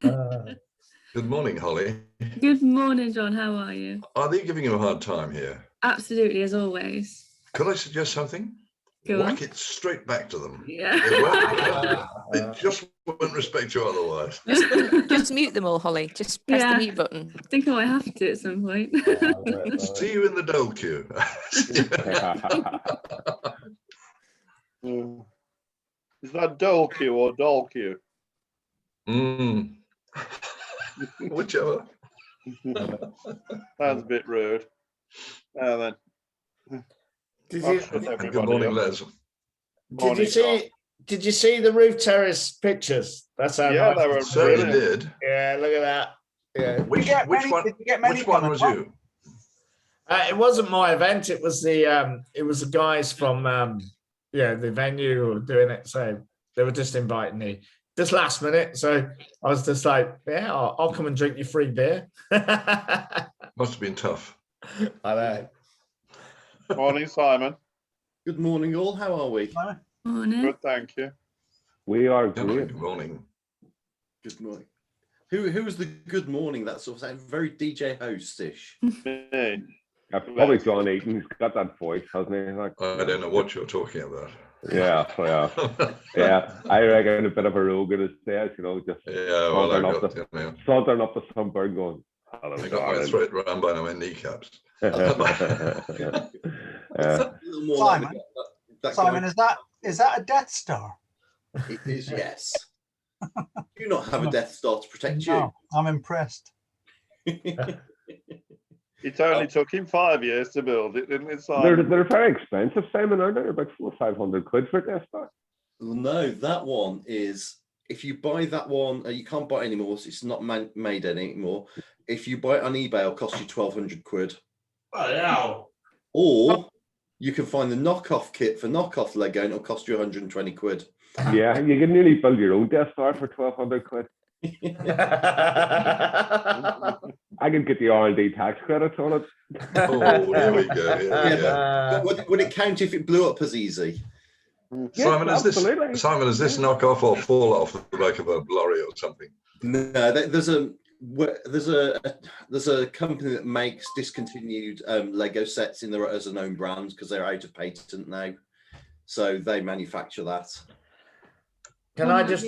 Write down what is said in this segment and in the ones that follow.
Good morning, Holly. Good morning, John. How are you? Are they giving you a hard time here? Absolutely, as always. Could I suggest something? Go Whack on. it straight back to them. Yeah. They just won't respect you otherwise. Just mute them all, Holly. Just press the mute button. I think I might have to at some point. See you in the dole queue. Is that dole queue or doll queue? Whichever. Sounds a bit rude. Now then. Good morning, Les. Did you see the roof terrace pictures? That's how Yeah, nice. they were Certainly brilliant. did. Yeah, look at that. Yeah. Which one was you? It wasn't my event. It was the guys from the venue who were doing it. So they were just inviting me just last minute. So I was just like, yeah, I'll come and drink your free beer. Must have been tough. I know. Morning, Simon. Good morning, all. How are we? Morning. Good, thank you. We are Good great. morning. Good morning. Who was the good morning? That sort of sound very DJ host-ish. Me. Probably John Eaton's got that voice, hasn't he? Like, I don't know what you're talking about. yeah. I reckon a bit of a Rogan is there, just Well, sauntering up the sunburn going, hello, I got my throat round by my kneecaps. Simon, is that a Death Star? It is, yes. Do you not have a Death Star to protect you? No, I'm impressed. It only took him 5 years to build it, didn't it, Simon? They're very expensive, Simon, aren't they? About 400 or 500 quid for a Death Star. No, that one is, if you buy that one, you can't buy it anymore, so it's not made anymore. If you buy it on eBay, it'll cost you 1,200 quid. Oh, yeah. Or you can find the knockoff kit for knockoff Lego and it'll cost you 120 quid. Yeah, you can nearly build your own Death Star for 1,200 quid. I can get the R&D tax credits on it. Oh, there we go. Yeah. Would it count if it blew up as easy? Simon, Yes, is this knockoff or fall off the back of a lorry or something? No, there's a company that makes discontinued Lego sets as an own brand because they're out of patent now, so they manufacture that. Can I just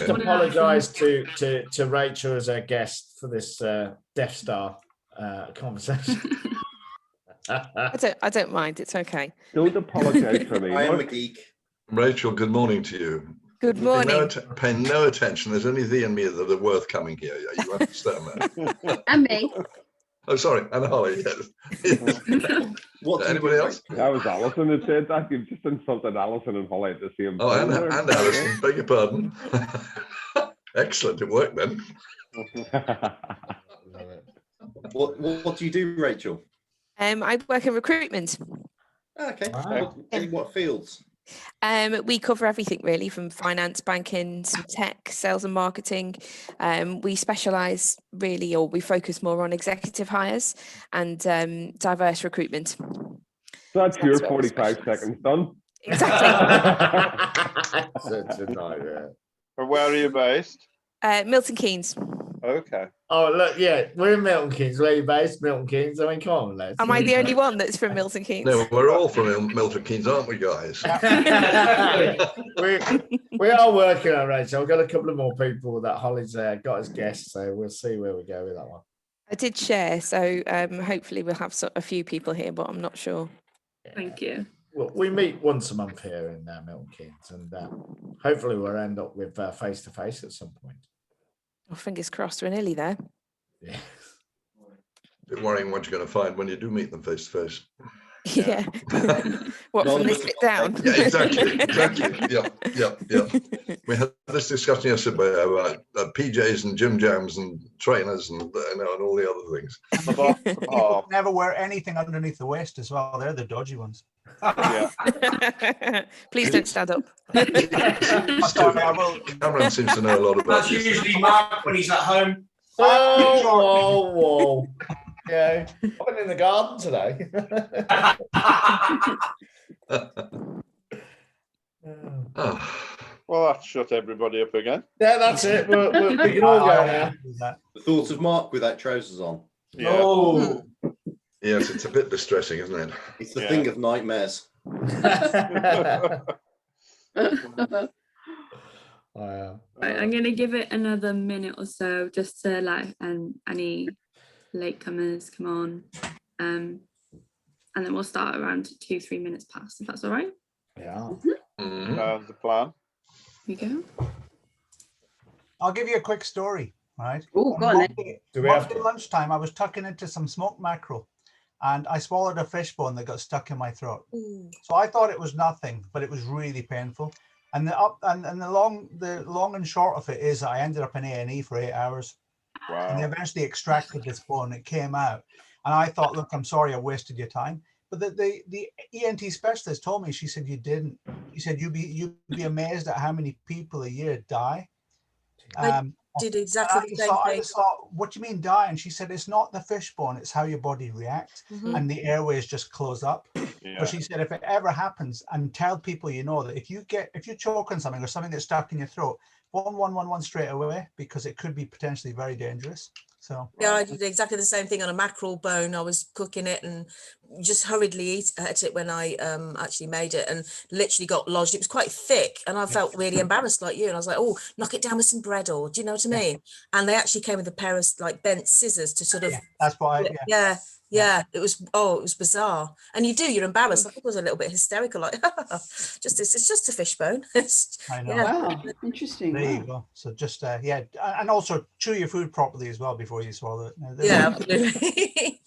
apologise to Rachel as our guest for this Death Star conversation? I don't mind. It's okay. Don't apologise for me. I am a geek. Rachel, good morning to you. Good morning. Pay no attention. There's only thee and me that are worth coming here. You understand that? And me. Oh, sorry, and Holly. Anybody else? That was Alison who said that. You've just insulted Alison and Holly at the same time. Oh, and Alison, beg your pardon. Excellent, it worked then. What do you do, Rachel? I work in recruitment. Okay. Wow. In what fields? We cover everything really, from finance, banking, some tech, sales and marketing. We specialise really, or we focus more on executive hires and diverse recruitment. So that's your 45 seconds done. Exactly. And where are you based? Milton Keynes. Okay. Oh, look, yeah, we're in Milton Keynes. Where are you based? Milton Keynes. I mean, come on, lads. Am I the only one that's from Milton Keynes? No, we're all from Milton Keynes, aren't we, guys? we are working on Rachel. I've got a couple of more people that Holly's got as guests, so we'll see where we go with that one. I did share, so hopefully we'll have a few people here, but I'm not sure. Thank you. Well, we meet once a month here in Milton Keynes, and hopefully we'll end up with face-to-face at some point. Oh, fingers crossed, we're nearly there. Yeah. Bit worrying what you're going to find when you do meet them face to face. Yeah. What, from this bit down? Yeah, exactly. Yeah. We had this discussion yesterday about PJs and gym jams and trainers and and all the other things. People never wear anything underneath the waist as well. They're the dodgy ones. Yeah. Please don't stand up. Cameron seems to know a lot about That's this. usually Mark when he's at home. Whoa. Yeah, I've been in the garden today. Well, that shut everybody up again. Yeah, that's it. We can all go now. The thought of Mark without trousers on. Yeah. Oh, Yes, it's a bit distressing, isn't it? It's the Yeah. thing of nightmares. Wow. Right, I'm gonna give it another minute or so just to let any latecomers come on, and then we'll start around 2-3 minutes past, if that's all right. Yeah. Mhm. Sounds the plan. Here we go. I'll give you a quick story, right? Oh, go on then. Do we have Monday to? lunchtime, I was tucking into some smoked mackerel and I swallowed a fish bone that got stuck in my throat. So I thought it was nothing, but it was really painful. And the long and short of it is I ended up in A&E for 8 hours. And they Wow. eventually extracted this bone. It came out. And I thought, look, I'm sorry I wasted your time. But the ENT specialist told me, she said, you didn't. She said, you'd be amazed at how many people a year die. Did exactly the same I thing. just thought, what do you mean die? And she said, it's not the fish bone, it's how your body reacts. And the airways just close up. Yeah. But she said, if it ever happens, and tell people you know that if you choke on something or something that's stuck in your throat, 1111 straight away, because it could be potentially very dangerous. So Yeah, I did exactly the same thing on a mackerel bone. I was cooking it and just hurriedly ate it when I actually made it, and literally got lodged. It was quite thick and I felt really embarrassed like you. And I was like, oh, knock it down with some bread, or do you know what I mean? And they actually came with a pair of like bent scissors to sort of, that's why. it was bizarre. And you're embarrassed. I think I was a little bit hysterical, like, it's just a fish bone. I know. Wow, interesting. There you Wow. go. So just and also chew your food properly as well before you swallow it. Yeah, absolutely.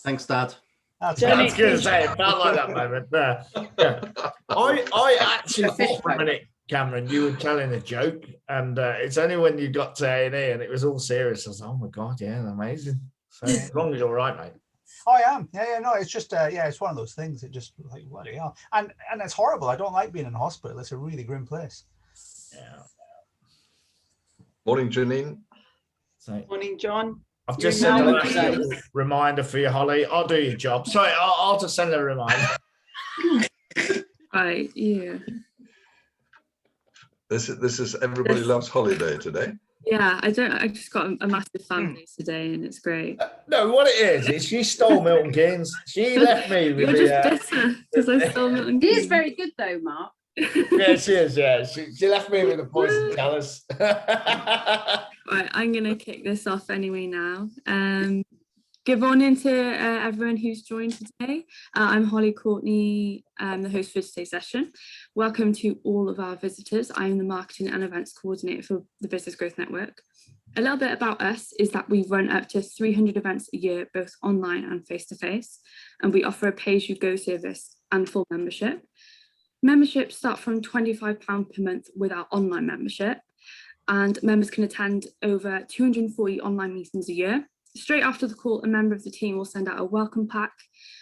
Thanks, Dad. That's Jenny- I was going to say, it felt like that moment there. Yeah. I actually A fish thought for a bone. minute, Cameron, you were telling a joke, and it's only when you got to A&E and it was all serious. I was like, oh my God, yeah, amazing. So as long as you're all right, mate. Oh, I am. Yeah, no, it's just it's one of those things. It just like bloody hell, and it's horrible. I don't like being in hospital. It's a really grim place. Yeah. Morning, Janine. So Morning, John. I've You're just sent now a with little us. reminder for you, Holly. I'll do your job. Sorry, I'll just send a reminder. Right, yeah. This is Everybody Loves Holiday today. Yeah, I just got a massive fan base today and it's great. No, what it is she stole Milton Keynes. She left me with You're the. just bitter because I stole Milton He is Keynes. very good though, Mark. Yeah, she is. Yeah, she left me with the poison chalice. Right, I'm going to kick this off anyway now. Good morning to everyone who's joined today. I'm Holly Courtney, the host for today's session. Welcome to all of our visitors. I'm the Marketing and Events Coordinator for the Business Growth Network. A little bit about us is that we run up to 300 events a year, both online and face-to-face, and we offer a pay-as-you-go service and full membership. Memberships start from £25 per month with our online membership, and members can attend over 240 online meetings a year. Straight after the call, a member of the team will send out a welcome pack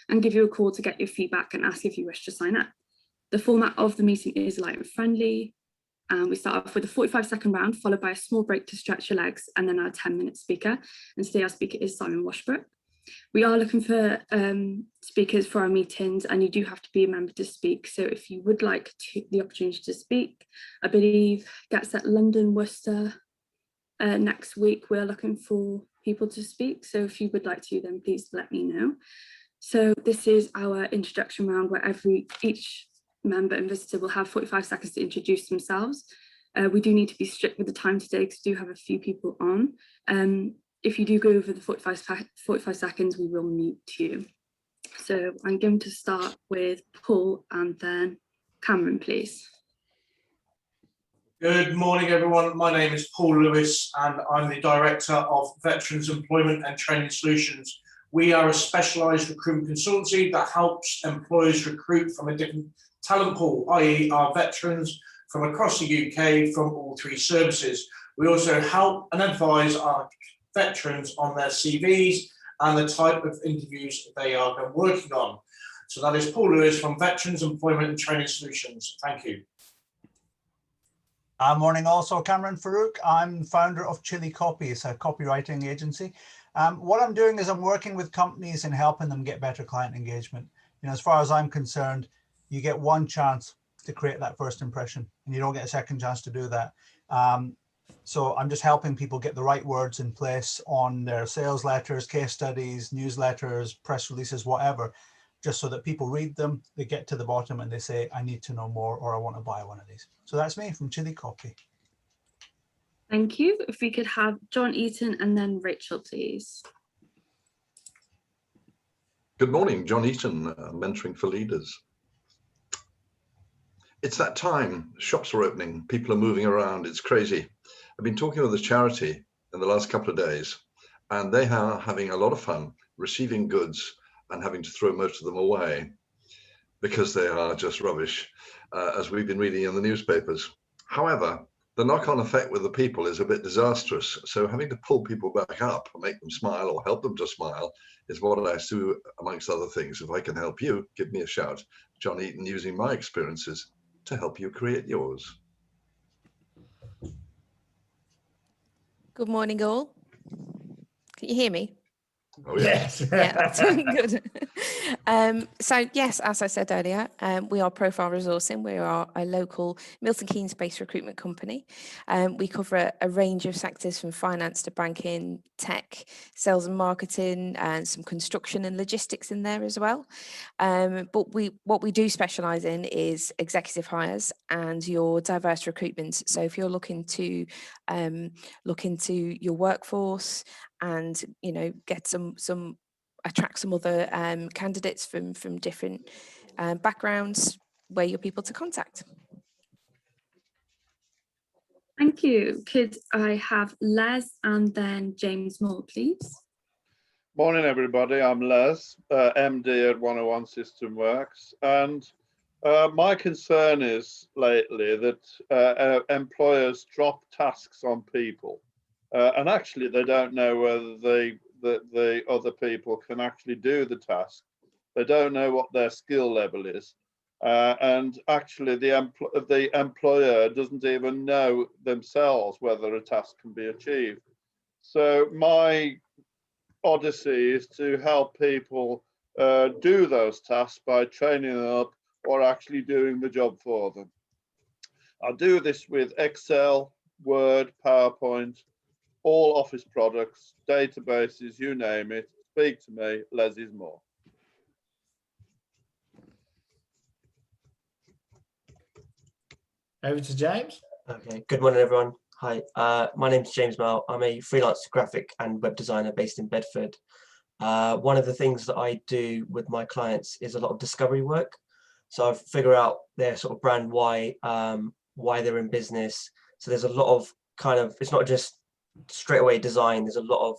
and give you a call to get your feedback and ask if you wish to sign up. The format of the meeting is light and friendly. We start off with a 45-second round, followed by a small break to stretch your legs, and then our 10-minute speaker. And today our speaker is Simon Washbrook. We are looking for speakers for our meetings, and you do have to be a member to speak. So if you would like the opportunity to speak, I believe Get Set London, Worcester, next week we're looking for people to speak. So if you would like to, then please let me know. So this is our introduction round where each member and visitor will have 45 seconds to introduce themselves. We do need to be strict with the time today because we do have a few people on. If you do go over the 45 seconds, we will mute you. So I'm going to start with Paul and then Cameron, please. Good morning, everyone. My name is Paul Lewis, and I'm the Director of Veterans Employment and Training Solutions. We are a specialised recruitment consultancy that helps employers recruit from a different talent pool, i.e. our veterans from across the UK from all three services. We also help and advise our veterans on their CVs and the type of interviews they are working on. So that is Paul Lewis from Veterans Employment and Training Solutions. Thank you. Morning also, Cameron Farouk. I'm founder of Chili Copy. It's a copywriting agency. What I'm doing is I'm working with companies and helping them get better client engagement. You know, as far as I'm concerned, you get one chance to create that first impression, and you don't get a second chance to do that. So I'm just helping people get the right words in place on their sales letters, case studies, newsletters, press releases, whatever, just so that people read them, they get to the bottom and they say, I need to know more, or I want to buy one of these. So that's me from Chili Copy. Thank you. If we could have John Eaton and then Rachel, please. Good morning, John Eaton, Mentoring for Leaders. It's that time, shops are opening, people are moving around, it's crazy. I've been talking with a charity in the last couple of days, and they are having a lot of fun receiving goods and having to throw most of them away because they are just rubbish, as we've been reading in the newspapers. However, the knock-on effect with the people is a bit disastrous. So having to pull people back up and make them smile or help them to smile is what I do, amongst other things. If I can help you, give me a shout. John Eaton, using my experiences to help you create yours. Good morning, all. Can you hear me? Oh, yes. Yeah, that's good. So yes, as I said earlier, we are Profile Resourcing. We are a local Milton Keynes-based recruitment company. We cover a range of sectors from finance to banking, tech, sales and marketing, and some construction and logistics in there as well. But what we do specialise in is executive hires and your diverse recruitment. So if you're looking to look into your workforce and get attract some other candidates from different backgrounds, we're your people to contact. Thank you. Could I have Les and then James Moore, please? Morning, everybody. I'm Les, MD at 101 System Works, and my concern is lately that employers drop tasks on people, and actually they don't know whether the other people can actually do the task. They don't know what their skill level is, and actually the employer doesn't even know themselves whether a task can be achieved. So my odyssey is to help people do those tasks by training them up or actually doing the job for them. I do this with Excel, Word, PowerPoint, all Office products, databases, you name it. Speak to me, less is more. Over to James. Okay, good morning, everyone. Hi, my name's James Mell. I'm a freelance graphic and web designer based in Bedford. One of the things that I do with my clients is a lot of discovery work. So I figure out their sort of brand, why they're in business. So there's a lot of it's not just straight away design. There's a lot of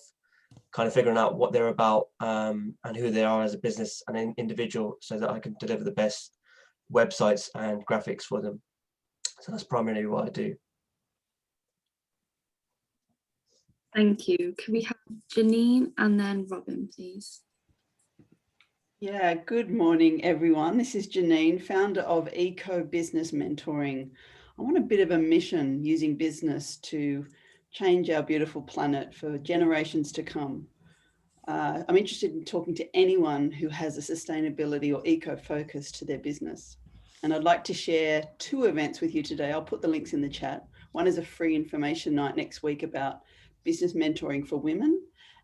kind of figuring out what they're about and who they are as a business and an individual, so that I can deliver the best websites and graphics for them. So that's primarily what I do. Thank you. Can we have Janine and then Robin, please? Yeah, good morning, everyone. This is Janine, founder of Eco Business Mentoring. I want a bit of a mission using business to change our beautiful planet for generations to come. I'm interested in talking to anyone who has a sustainability or eco focus to their business. And I'd like to share 2 events with you today. I'll put the links in the chat. One is a free information night next week about business mentoring for women.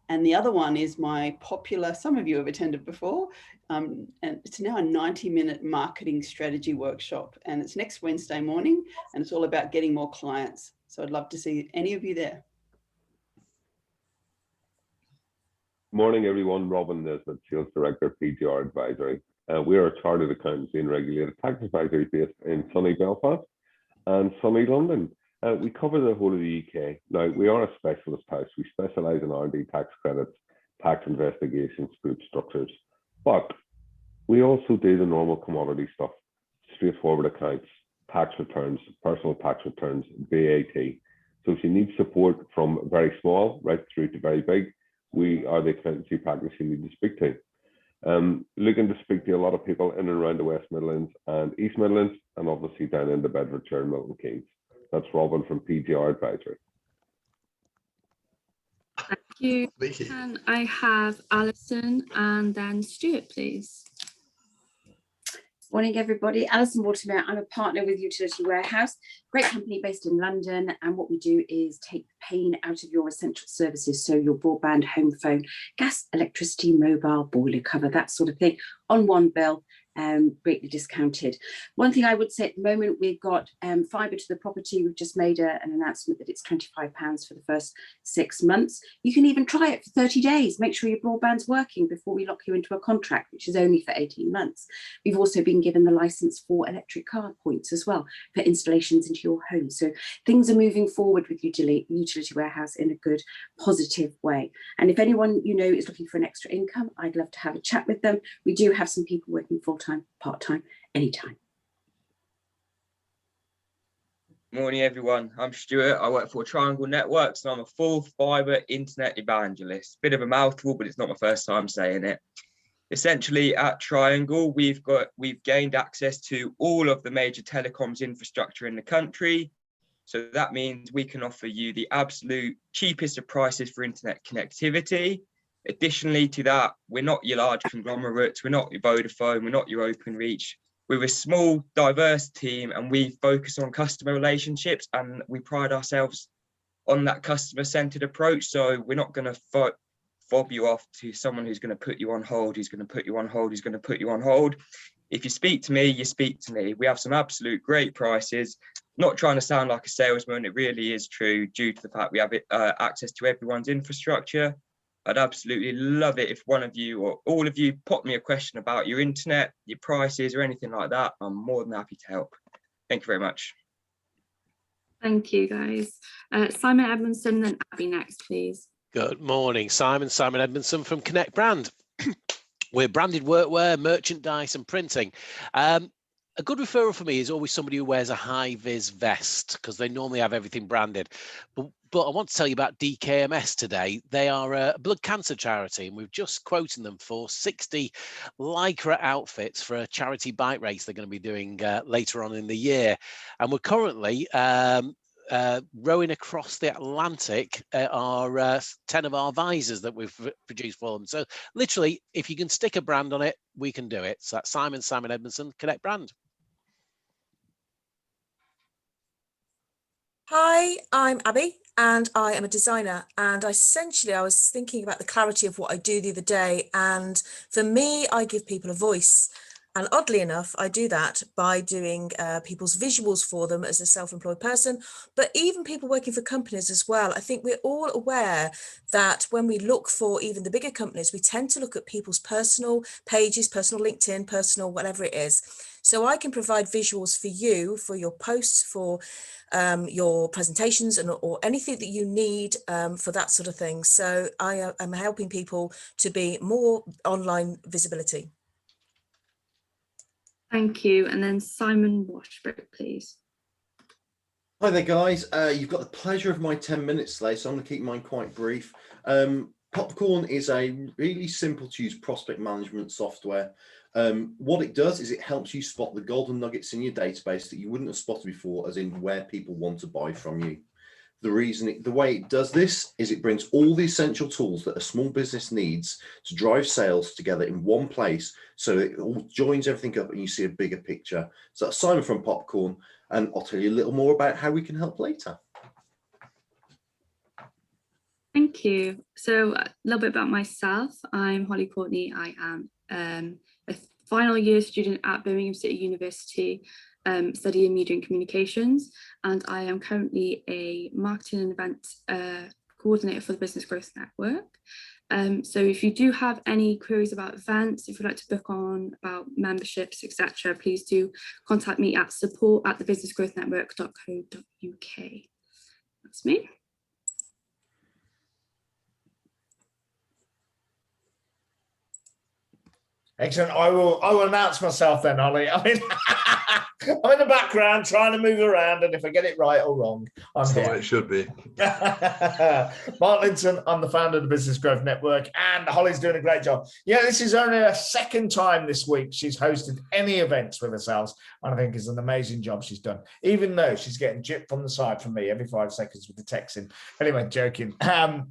And the other one is my popular, some of you have attended before, and it's now a 90-minute marketing strategy workshop. And it's next Wednesday morning, and it's all about getting more clients. So I'd love to see any of you there. Morning, everyone. Robin Nesbitt, Sales Director, PGR Advisory. We are a chartered accountancy and regulated tax advisory based in sunny Belfast and sunny London. We cover the whole of the UK. Now, we are a specialist house. We specialise in R&D tax credits, tax investigations, group structures. But we also do the normal commodity stuff, straightforward accounts, tax returns, personal tax returns, VAT. So if you need support from very small right through to very big, we are the accountancy practice you need to speak to. Looking to speak to a lot of people in and around the West Midlands and East Midlands, and obviously down into Bedfordshire and Milton Keynes. That's Robin from PGR Advisory. Thank you. Can I have Alison and then Stuart, please? Morning, everybody. Alison Watermere. I'm a partner with Utility Warehouse, great company based in London. And what we do is take the pain out of your essential services. So your broadband, home phone, gas, electricity, mobile, boiler cover, that sort of thing on one bill, greatly discounted. One thing I would say at the moment, we've got fibre to the property. We've just made an announcement that it's £25 for the first 6 months. You can even try it for 30 days. Make sure your broadband's working before we lock you into a contract, which is only for 18 months. We've also been given the licence for electric car points as well for installations into your home. So things are moving forward with Utility Warehouse in a good, positive way. And if anyone you know is looking for an extra income, I'd love to have a chat with them. We do have some people working full-time, part-time, anytime. Morning, everyone. I'm Stuart. I work for Triangle Networks and I'm a full fibre internet evangelist. Bit of a mouthful, but it's not my first time saying it. Essentially, at Triangle, we've gained access to all of the major telecoms infrastructure in the country. So that means we can offer you the absolute cheapest of prices for internet connectivity. Additionally to that, we're not your large conglomerates, we're not your Vodafone, we're not your Openreach. We're a small, diverse team and we focus on customer relationships and we pride ourselves on that customer-centered approach. So we're not going to fob you off to someone who's going to put you on hold, who's going to put you on hold, who's going to put you on hold. If you speak to me, you speak to me. We have some absolute great prices. Not trying to sound like a salesman, it really is true due to the fact we have access to everyone's infrastructure. I'd absolutely love it if one of you or all of you pop me a question about your internet, your prices or anything like that. I'm more than happy to help. Thank you very much. Thank you, guys. Simon Edmondson, then Abby next, please. Good morning, Simon Edmondson from Connect Brand. We're branded workwear, merchandise and printing. A good referral for me is always somebody who wears a high-vis vest because they normally have everything branded. But I want to tell you about DKMS today. They are a blood cancer charity and we've just quoted them for 60 Lycra outfits for a charity bike race they're going to be doing later on in the year. And we're currently rowing across the Atlantic are 10 of our visors that we've produced for them. So literally, if you can stick a brand on it, we can do it. So that's Simon Edmondson, Connect Brand. Hi, I'm Abby and I am a designer, and essentially I was thinking about the clarity of what I do the other day, and for me I give people a voice, and oddly enough I do that by doing people's visuals for them as a self-employed person, but even people working for companies as well. I think we're all aware that when we look for even the bigger companies, we tend to look at people's personal pages, personal LinkedIn, personal whatever it is. So I can provide visuals for you, for your posts, for your presentations or anything that you need for that sort of thing. So I am helping people to be more online visibility. Thank you. And then Simon Washbrook, please. Hi there, guys. You've got the pleasure of my 10 minutes today, so I'm going to keep mine quite brief. Popcorn is a really simple to use prospect management software. What it does is it helps you spot the golden nuggets in your database that you wouldn't have spotted before, as in where people want to buy from you. The way it does this is it brings all the essential tools that a small business needs to drive sales together in one place, so it all joins everything up and you see a bigger picture. So that's Simon from Popcorn, and I'll tell you a little more about how we can help later. Thank you. So a little bit about myself. I'm Holly Courtney. I am a final year student at Birmingham City University, studying media and communications, and I am currently a marketing and event coordinator for the Business Growth Network. So if you do have any queries about events, if you'd like to book on about memberships, etc., please do contact me at support@thebusinessgrowthnetwork.co.uk. That's me. Excellent. I will announce myself then, Ollie. I mean, I'm in the background trying to move around, and if I get it right or wrong, I'm That's here. the way it should be. Mark Linton, I'm the founder of the Business Growth Network, and Holly's doing a great job. Yeah, this is only her second time this week she's hosted any events with herself, and I think it's an amazing job she's done, even though she's getting gypped from the side from me every 5 seconds with the texting. Anyway, joking.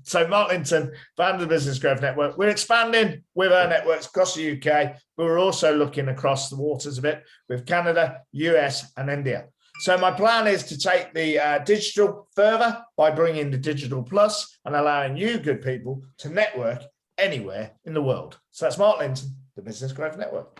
So Mark Linton, founder of the Business Growth Network. We're expanding with our networks across the UK. UK, but we're also looking across the waters a bit with Canada, US, and India. So my plan is to take the digital further by bringing the digital plus and allowing you good people to network anywhere in the world. So that's Mark Linton, the Business Growth Network.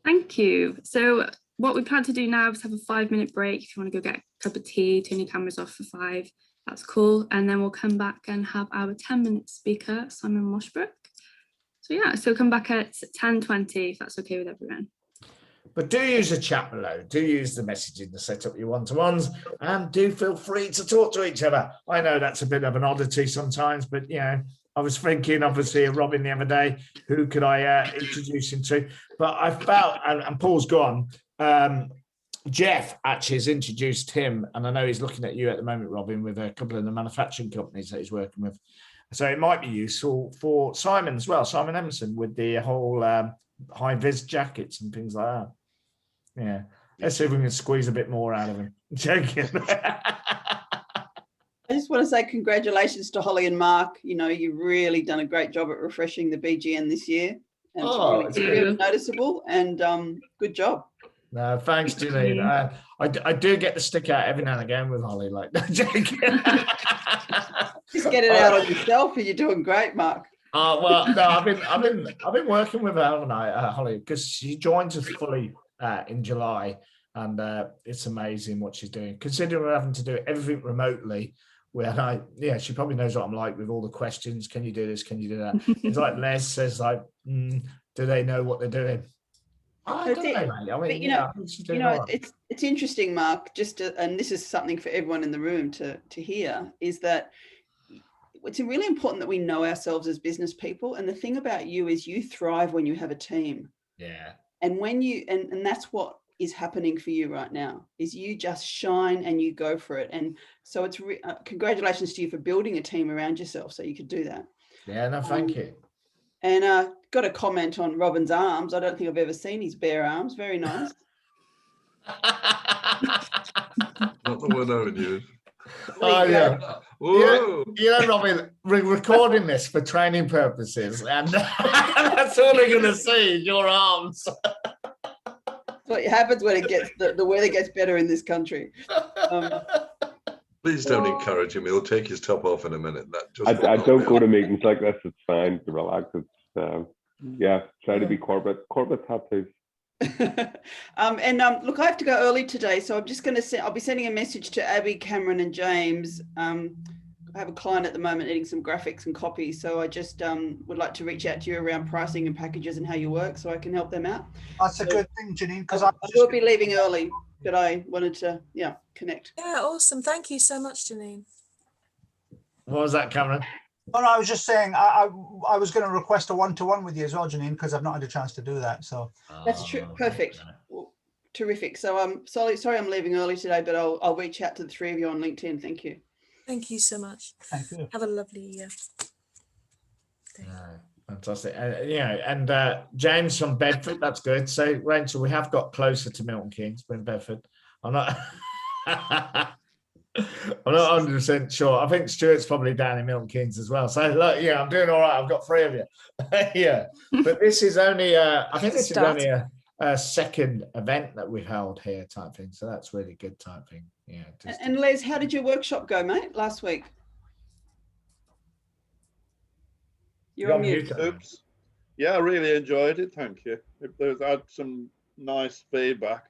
Thank you. So what we plan to do now is have a 5-minute break. If you want to go get a cup of tea, turn your cameras off for 5, that's cool. And then we'll come back and have our 10-minute speaker, Simon Washbrook. So yeah, so come back at 10:20 if that's okay with everyone. But do use the chat below, do use the messaging to set up your one-to-ones, and do feel free to talk to each other. I know that's a bit of an oddity sometimes, but you know, I was thinking obviously of Robin the other day, who could I introduce him to? But I felt, and Paul's gone, Jeff actually has introduced him, and I know he's looking at you at the moment, Robin, with a couple of the manufacturing companies that he's working with. So it might be useful for Simon as well, Simon Emerson, with the whole high-vis jackets and things like that. Yeah, let's see if we can squeeze a bit more out of him. Joking. I just want to say congratulations to Holly and Mark. You know, you've really done a great job at refreshing the BGN this year. And it's really noticeable, and good job. No, thanks, Janine. I do get to stick out every now and again with Holly, like joking. Just get it out on yourself, and you're doing great, Mark. Well, no, I've been working with her, haven't I, Holly? Because she joins us fully in July, and it's amazing what she's doing. Considering we're having to do everything remotely, she probably knows what I'm like with all the questions. Can you do this? Can you do that? It's like Les says, like, do they know what they're doing? I don't know, mate. I mean, it's interesting, Mark. And this is something for everyone in the room to hear, is that it's really important that we know ourselves as business people. And the thing about you is you thrive when you have a team. Yeah. And when you and that's what is happening for you right now, is you just shine and you go for it. And so it's congratulations to you for building a team around yourself so you could do that. Yeah, no, thank you. And got a comment on Robin's arms. I don't think I've ever seen his bare arms. Very nice. Not the word I would use. Oh, yeah. You know, Robin, we're recording this for training purposes, and that's all they're going to see is your arms. That's what happens when it gets the weather gets better in this country. Please don't encourage him. He'll take his top off in a minute. I don't go to meetings like this. It's fine to relax. It's try to be corporate tattoos. Look, I have to go early today, so I'm just going to I'll be sending a message to Abby, Cameron, and James. I have a client at the moment needing some graphics and copy, so I just would like to reach out to you around pricing and packages and how you work, so I can help them out. That's a good thing, Janine, because I will be leaving early, but I wanted to connect. Yeah, awesome. Thank you so much, Janine. What was that, Cameron? Oh, no, I was just saying I was going to request a one-to-one with you as well, Janine, because I've not had a chance to do that. So that's true. Perfect. Well, terrific. So I'm sorry I'm leaving early today, but I'll reach out to the 3 of you on LinkedIn. Thank you. Thank you so much. Thank you. Have a lovely Fantastic. And James from Bedford, that's good. So, Rachel, we have got closer to Milton Keynes. We're in Bedford. I'm not 100% sure. I think Stuart's probably down in Milton Keynes as well. So, look, I'm doing all right. I've got 3 of you. Yeah. But this is only, I think this is only a second event that we've held here type thing. So that's really good type thing. Yeah. And Les, how did your workshop go, mate, last week? You're on mute. Oops. Yeah, I really enjoyed it. Thank you. I had some nice feedback.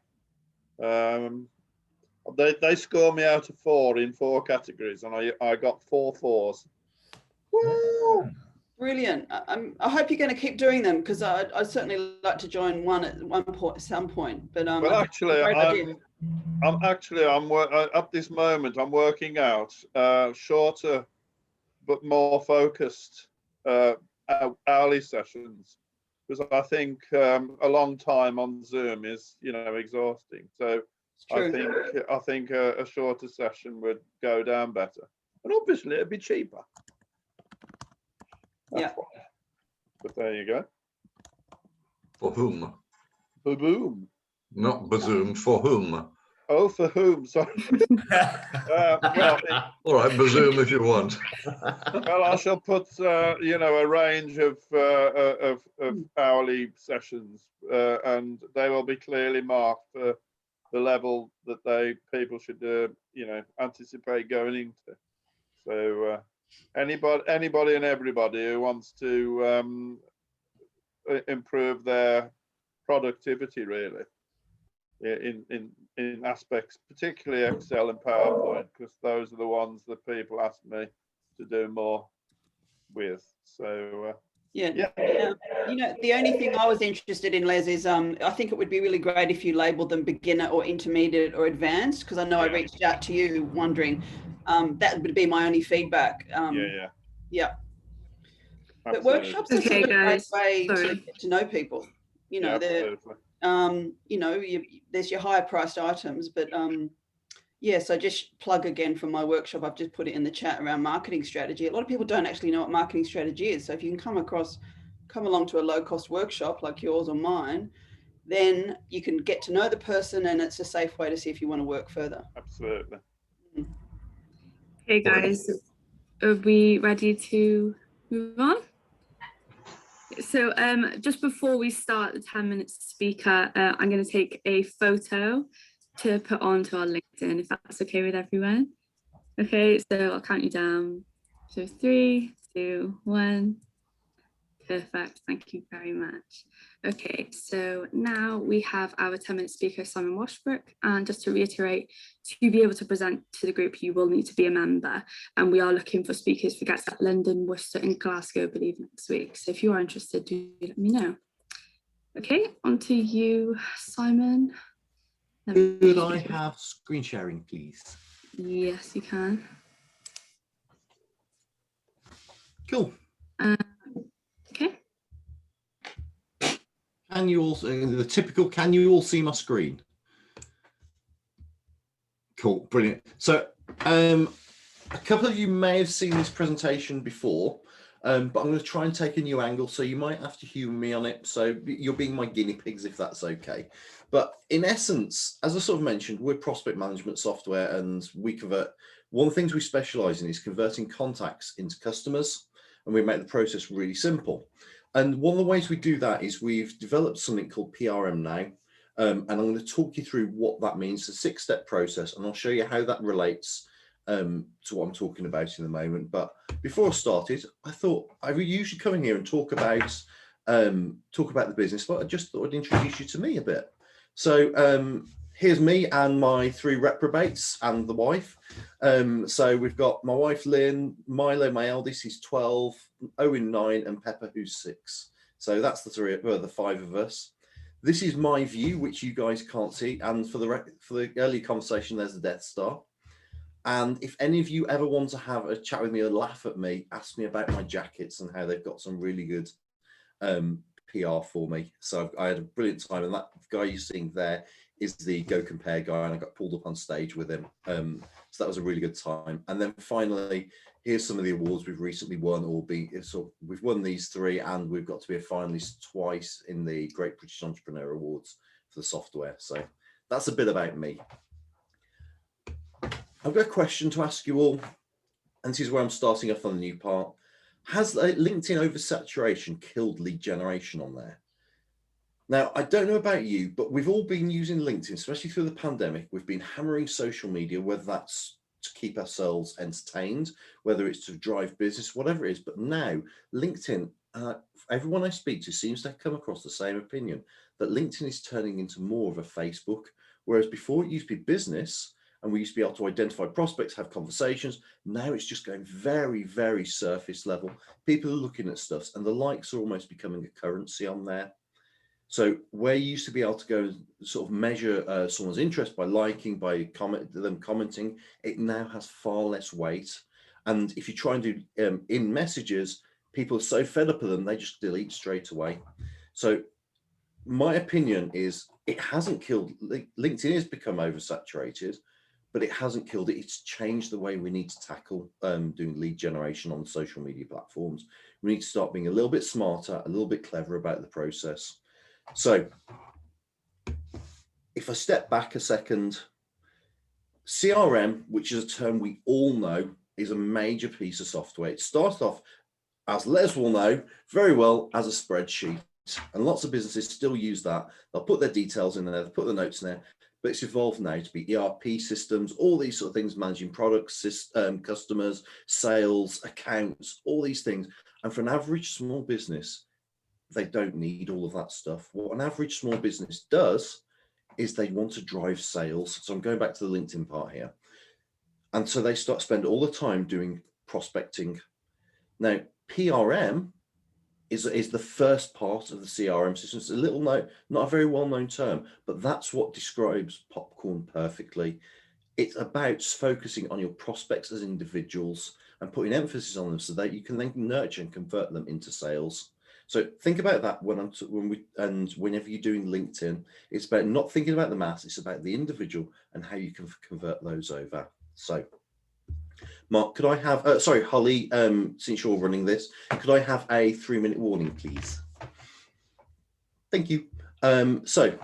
They score me out of 4 in 4 categories, and I got 4 4s. Woo! Brilliant. I hope you're going to keep doing them, because I'd certainly like to join one at some point. But well, actually, I'm at this moment I'm working out shorter but more focused hourly sessions, because I think a long time on Zoom is exhausting. So I think a shorter session would go down better, and obviously it'd be cheaper. That's why. But there you go. For whom? For whom? Not bazoom. For whom? Oh, for whom? Sorry. Well, all right, Bazoom if you want. well, I shall put you know, a range of hourly sessions, and they will be clearly marked for the level that people should you know, anticipate going into. So anybody and everybody who wants to improve their productivity, really, in aspects, particularly Excel and PowerPoint, because those are the ones that people ask me to do more with. So yeah. You know, the only thing I was interested in, Les, is I think it would be really great if you labeled them beginner or intermediate or advanced, because I know I reached out to you wondering. That would be my only feedback. Yeah. But absolutely. workshops are such a great way to get to know people. You know, you know, there's your higher priced items, but yeah, so just plug again for my workshop. I've just put it in the chat around marketing strategy. A lot of people don't actually know what marketing strategy is. So if you can come along to a low cost workshop like yours or mine, then you can get to know the person, and it's a safe way to see if you want to work further. Absolutely. Okay, guys, are we ready to move on? So just before we start the 10 minutes speaker, I'm going to take a photo to put onto our LinkedIn, if that's okay with everyone. Okay, so I'll count you down. So 3, 2, 1. Perfect, thank you very much. Okay, so now we have our 10-minute speaker, Simon Washbrook, and just to reiterate, to be able to present to the group, you will need to be a member, and we are looking for speakers for GATS at London, Worcester and Glasgow, I believe, next week. So if you are interested, do let me know. Okay, on to you, Simon. Could I have screen sharing, please? Yes, you can. Cool. Okay. Can you all, the typical, can you all see my screen? Cool, brilliant. So a couple of you may have seen this presentation before, but I'm going to try and take a new angle, so you might have to humour me on it. So you're being my guinea pigs, if that's okay. But in essence, as I sort of mentioned, we're prospect management software, and we convert, one of the things we specialise in is converting contacts into customers, and we make the process really simple. And one of the ways we do that is we've developed something called PRM now, and I'm going to talk you through what that means. It's a 6-step process, and I'll show you how that relates to what I'm talking about in a moment. But before I started, I thought I would usually come in here and talk about the business, but I just thought I'd introduce you to me a bit. So here's me and my 3 reprobates and the wife. So we've got my wife Lynn, Milo, my eldest, he's 12, Owen 9, and Pepper, who's 6. So that's the 5 of us. This is my view, which you guys can't see, and for the early conversation, there's the Death Star. And if any of you ever want to have a chat with me or laugh at me, ask me about my jackets and how they've got some really good PR for me. So I had a brilliant time, and that guy you're seeing there is the Go Compare guy, and I got pulled up on stage with him. So that was a really good time. And then finally, here's some of the awards we've recently won, so we've won these 3, and we've got to be a finalist twice in the Great British Entrepreneur Awards for the software. So that's a bit about me. I've got a question to ask you all, and this is where I'm starting off on the new part. Has LinkedIn oversaturation killed lead generation on there? Now, I don't know about you, but we've all been using LinkedIn, especially through the pandemic. We've been hammering social media, whether that's to keep ourselves entertained, whether it's to drive business, whatever it is. But now LinkedIn, everyone I speak to seems to have come across the same opinion, that LinkedIn is turning into more of a Facebook, whereas before it used to be business, and we used to be able to identify prospects, have conversations. Now it's just going very, very surface level. People are looking at stuff, and the likes are almost becoming a currency on there. So where you used to be able to go and sort of measure someone's interest by liking, by them commenting, it now has far less weight. And if you try and do in messages, people are so fed up of them, they just delete straight away. So my opinion is it hasn't killed, LinkedIn has become oversaturated, but it hasn't killed it. It's changed the way we need to tackle doing lead generation on social media platforms. We need to start being a little bit smarter, a little bit clever about the process. So if I step back a second, CRM, which is a term we all know, is a major piece of software. It started off, as Les will know very well, as a spreadsheet. And lots of businesses still use that. They'll put their details in there, they'll put the notes in there, but it's evolved now to be ERP systems, all these sort of things, managing products, customers, sales, accounts, all these things. And for an average small business, they don't need all of that stuff. What an average small business does is they want to drive sales. So I'm going back to the LinkedIn part here. And so they spend all the time doing prospecting. Now, PRM is the first part of the CRM system. It's a little not a very well-known term, but that's what describes Popcorn perfectly. It's about focusing on your prospects as individuals and putting emphasis on them so that you can then nurture and convert them into sales. So think about that whenever you're doing LinkedIn, it's about not thinking about the mass, it's about the individual and how you can convert those over. So Mark, could I have, sorry, Holly, since you're running this, could I have a 3-minute warning, please? Thank you. So,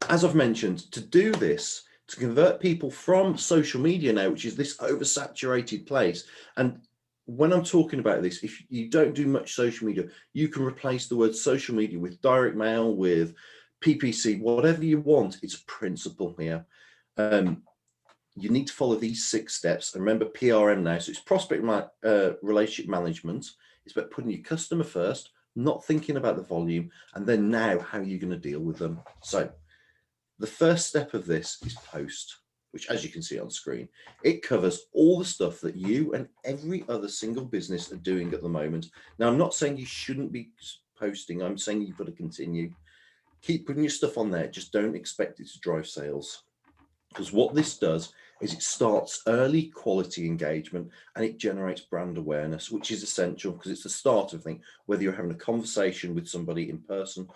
as I've mentioned, to do this, to convert people from social media now, which is this oversaturated place, and when I'm talking about this, if you don't do much social media, you can replace the word social media with direct mail, with PPC, whatever you want. It's a principle here. You need to follow these 6 steps. And remember PRM now, so it's prospect relationship management. It's about putting your customer first, not thinking about the volume, and then now how you're going to deal with them. So the first step of this is post, which, as you can see on screen, it covers all the stuff that you and every other single business are doing at the moment. Now, I'm not saying you shouldn't be posting. I'm saying you've got to continue. Keep putting your stuff on there. Just don't expect it to drive sales. Because what this does is it starts early quality engagement and it generates brand awareness, which is essential because it's the start of thing, whether you're having a conversation with somebody in person,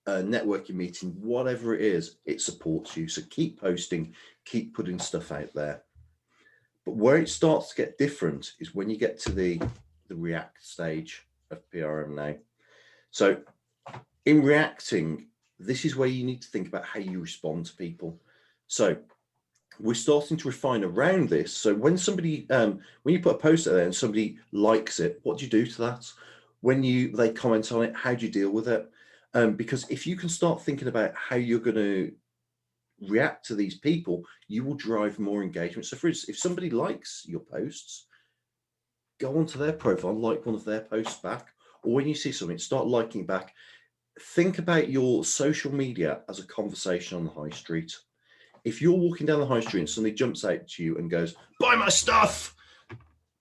a networking meeting, whatever it is, it supports you. So keep posting, keep putting stuff out there. But where it starts to get different is when you get to the react stage of PRM now. So in reacting, this is where you need to think about how you respond to people. So we're starting to refine around this. So when somebody, when you put a post out there and somebody likes it, what do you do to that? When they comment on it, how do you deal with it? Because if you can start thinking about how you're going to react to these people, you will drive more engagement. So for instance, if somebody likes your posts, go onto their profile, like one of their posts back, or when you see something, start liking back. Think about your social media as a conversation on the high street. If you're walking down the high street and somebody jumps out to you and goes, buy my stuff,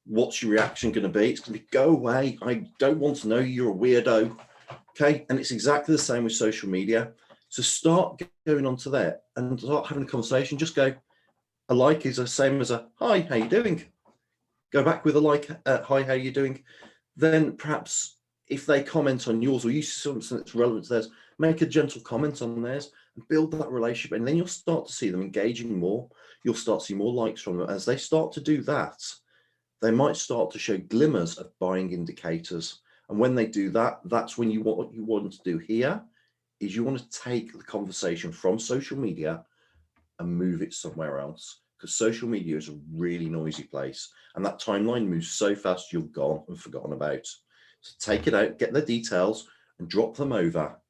what's your reaction going to be? It's going to be, go away. I don't want to know you. You're a weirdo. Okay. And it's exactly the same with social media. So start going onto there and start having a conversation. Just go, a like is the same as a, hi, how you doing? Go back with a like, hi, how you doing? Then perhaps if they comment on yours or you see something that's relevant to theirs, make a gentle comment on theirs. Build that relationship, and then you'll start to see them engaging more. You'll start to see more likes from them. As they start to do that, they might start to show glimmers of buying indicators. And when they do that, that's when what you want to do here is you want to take the conversation from social media and move it somewhere else, because social media is a really noisy place, and that timeline moves so fast you're gone and forgotten about. So take it out, get the details, and drop them over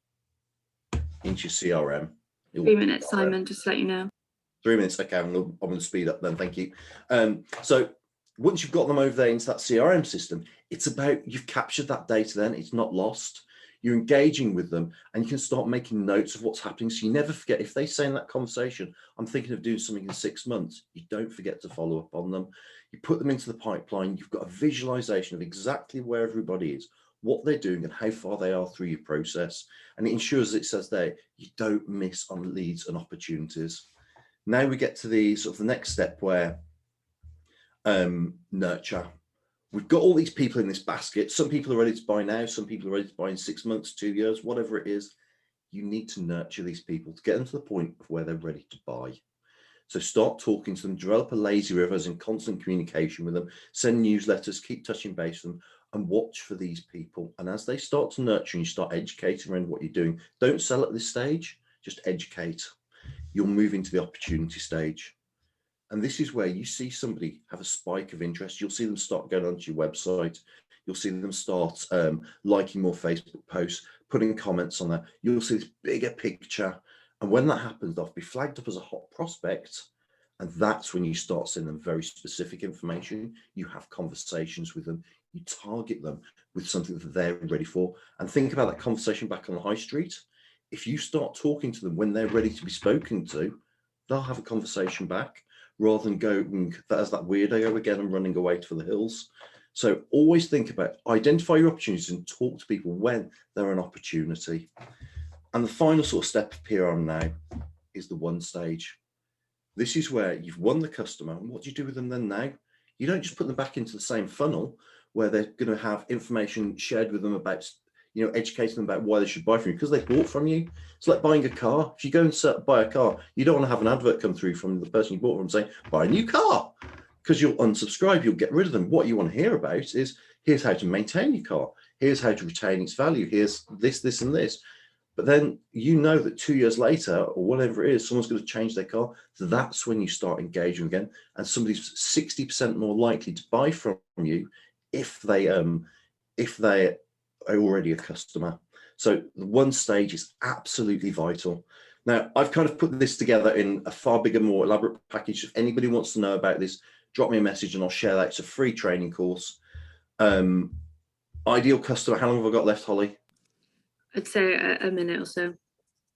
into your CRM. 3 minutes, Simon, just to let you know. 3 minutes, okay, I'm going to speed up then, thank you. So once you've got them over there into that CRM system, it's about, you've captured that data then, it's not lost. You're engaging with them and you can start making notes of what's happening. So you never forget, if they say in that conversation, I'm thinking of doing something in 6 months, you don't forget to follow up on them. You put them into the pipeline, you've got a visualization of exactly where everybody is, what they're doing and how far they are through your process. And it ensures that it says there, you don't miss on leads and opportunities. Now we get to the sort of the next step where nurture. We've got all these people in this basket. Some people are ready to buy now. Some people are ready to buy in 6 months, 2 years, whatever it is. You need to nurture these people to get them to the point of where they're ready to buy. So start talking to them, develop a lazy river as in constant communication with them, send newsletters, keep touching base with them, and watch for these people. And as they start to nurture and you start educating around what you're doing, don't sell at this stage, just educate. You'll move into the opportunity stage. And this is where you see somebody have a spike of interest. You'll see them start going onto your website. You'll see them start liking more Facebook posts, putting comments on there. You'll see this bigger picture. And when that happens, they'll be flagged up as a hot prospect. And that's when you start sending them very specific information. You have conversations with them. You target them with something that they're ready for. And think about that conversation back on the high street. If you start talking to them when they're ready to be spoken to, they'll have a conversation back rather than going as that weirdo again and running away for the hills. So always think about, identify your opportunities and talk to people when they're an opportunity. And the final sort of step of PRM now is the one stage. This is where you've won the customer. And what do you do with them then now? You don't just put them back into the same funnel where they're going to have information shared with them about, educating them about why they should buy from you because they bought from you. It's like buying a car. If you go and buy a car, you don't want to have an advert come through from the person you bought from saying, buy a new car, because you'll unsubscribe, you'll get rid of them. What you want to hear about is, here's how to maintain your car. Here's how to retain its value. Here's this, this, and this. But then you know that 2 years later, or whatever it is, someone's going to change their car. So that's when you start engaging again. And somebody's 60% more likely to buy from you if they are already a customer. So the one stage is absolutely vital. Now, I've kind of put this together in a far bigger, more elaborate package. If anybody wants to know about this, drop me a message and I'll share that. It's a free training course. Ideal customer, how long have I got left, Holly? I'd say a minute or so.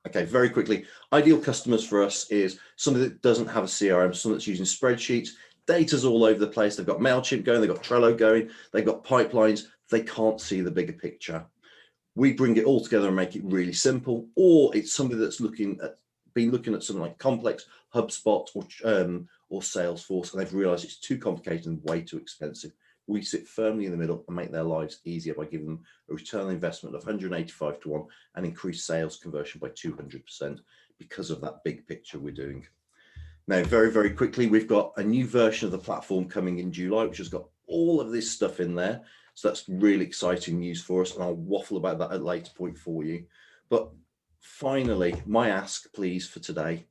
Okay, very quickly. Ideal customers for us is somebody that doesn't have a CRM, someone that's using spreadsheets, data's all over the place. They've got MailChimp going, they've got Trello going, they've got pipelines. They can't see the bigger picture. We bring it all together and make it really simple. Or it's somebody that's been looking at something like complex HubSpot or Salesforce, and they've realized it's too complicated and way too expensive. We sit firmly in the middle and make their lives easier by giving them a return on investment of 185 to 1 and increase sales conversion by 200% because of that big picture we're doing. Now, very, very quickly, we've got a new version of the platform coming in July, which has got all of this stuff in there. So that's really exciting news for us. And I'll waffle about that at a later point for you. But finally, my ask, please, for today.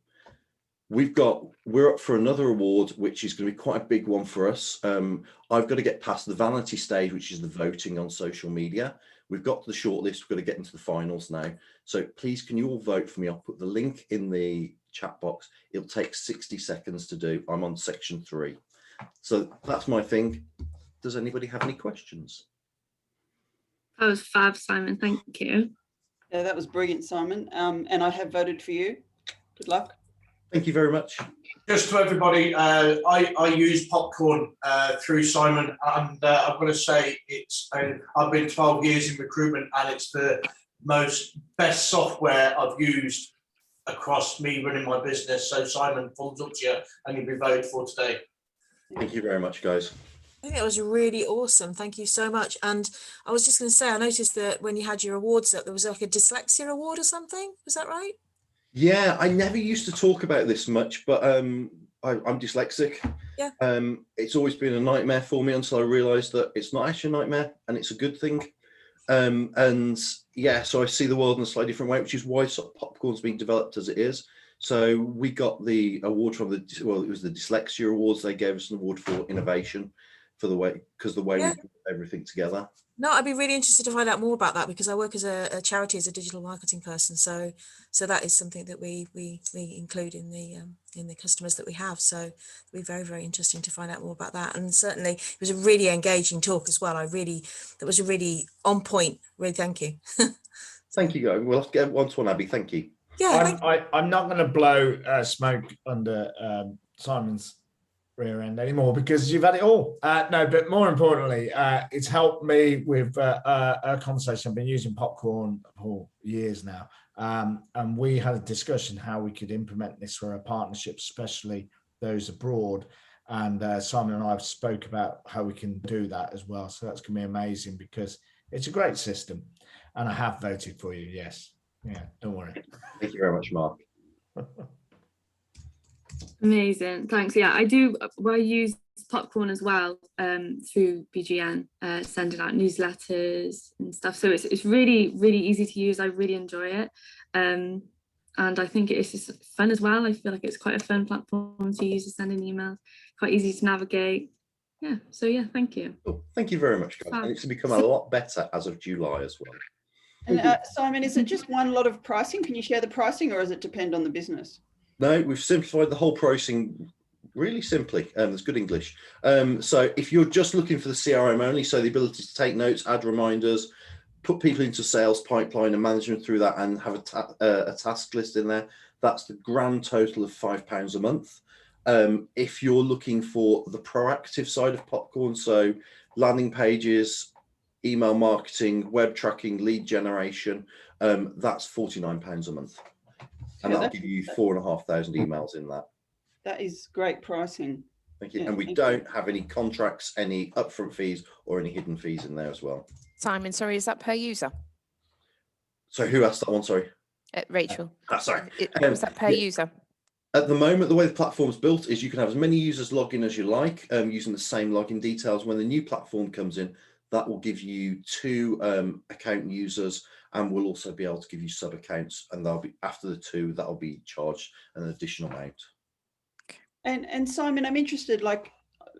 We're up for another award, which is going to be quite a big one for us. I've got to get past the vanity stage, which is the voting on social media. We've got to the shortlist. We've got to get into the finals now. So please, can you all vote for me? I'll put the link in the chat box. It'll take 60 seconds to do. I'm on section 3. So that's my thing. Does anybody have any questions? That was fab, Simon. Thank you. Yeah, that was brilliant, Simon. And I have voted for you. Good luck. Thank you very much. Just to everybody, I use Popcorn through Simon, and I've got to say I've been 12 years in recruitment, and it's the best software I've used across me running my business. So Simon, thumbs up to you, and you'll be voted for today. Thank you very much, guys. I think it was really awesome. Thank you so much. And I was just going to say, I noticed that when you had your awards, that there was like a Dyslexia Award or something. Was that right? Yeah, I never used to talk about this much, but I'm dyslexic. Yeah. It's always been a nightmare for me until I realised that it's not actually a nightmare and it's a good thing. And yeah, so I see the world in a slightly different way, which is why sort of Popcorn's being developed as it is. So we got the award from it was the Dyslexia Awards. They gave us an award for innovation for the way we put everything together. No, I'd be really interested to find out more about that, because I work as a charity as a digital marketing person. So that is something that we include in the customers that we have. So it'd be very, very interesting to find out more about that. And certainly it was a really engaging talk as well. That was a really on point. Really, thank you. Thank you, guys. We'll have to get one to one, Abby. Thank you. Yeah. I'm not going to blow smoke under Simon's rear end anymore, because you've had it all. No, but more importantly, it's helped me with a conversation. I've been using Popcorn for years now, and we had a discussion how we could implement this for our partnerships, especially those abroad. And Simon and I have spoke about how we can do that as well. So that's going to be amazing, because it's a great system, and I have voted for you. Yes, yeah, don't worry. Thank you very much, Mark. Amazing, thanks. Yeah, I do. Well, I use Popcorn as well through BGN, sending out newsletters and stuff. So it's really, really easy to use. I really enjoy it. and I think it's just fun as well. I feel like it's quite a fun platform to use to send in emails, quite easy to navigate. Yeah, so yeah, thank you. Well, thank you very much, guys. And it's become a lot better as of July as well. And Simon, is it just one lot of pricing? Can you share the pricing, or does it depend on the business? No, we've simplified the whole pricing really simply. That's good English. So if you're just looking for the CRM only, so the ability to take notes, add reminders, put people into sales pipeline and manage them through that, and have a task list in there, that's the grand total of £5 a month. If you're looking for the proactive side of Popcorn, so landing pages, email marketing, web tracking, lead generation, that's £49 a month. And that'll give you 4,500 emails in that. That is great pricing. Thank you. Yeah, And we don't have any contracts, any upfront fees, or any hidden fees in there as well. Simon, sorry, is that per user? So who asked that one? Sorry. Rachel. Sorry. Was that per user? At the moment, the way the platform's built is you can have as many users log in as you like, using the same login details. When the new platform comes in, that will give you 2 account users, and we'll also be able to give you sub accounts, and they'll be after the 2, that'll be charged an additional amount. And Simon, I'm interested, like,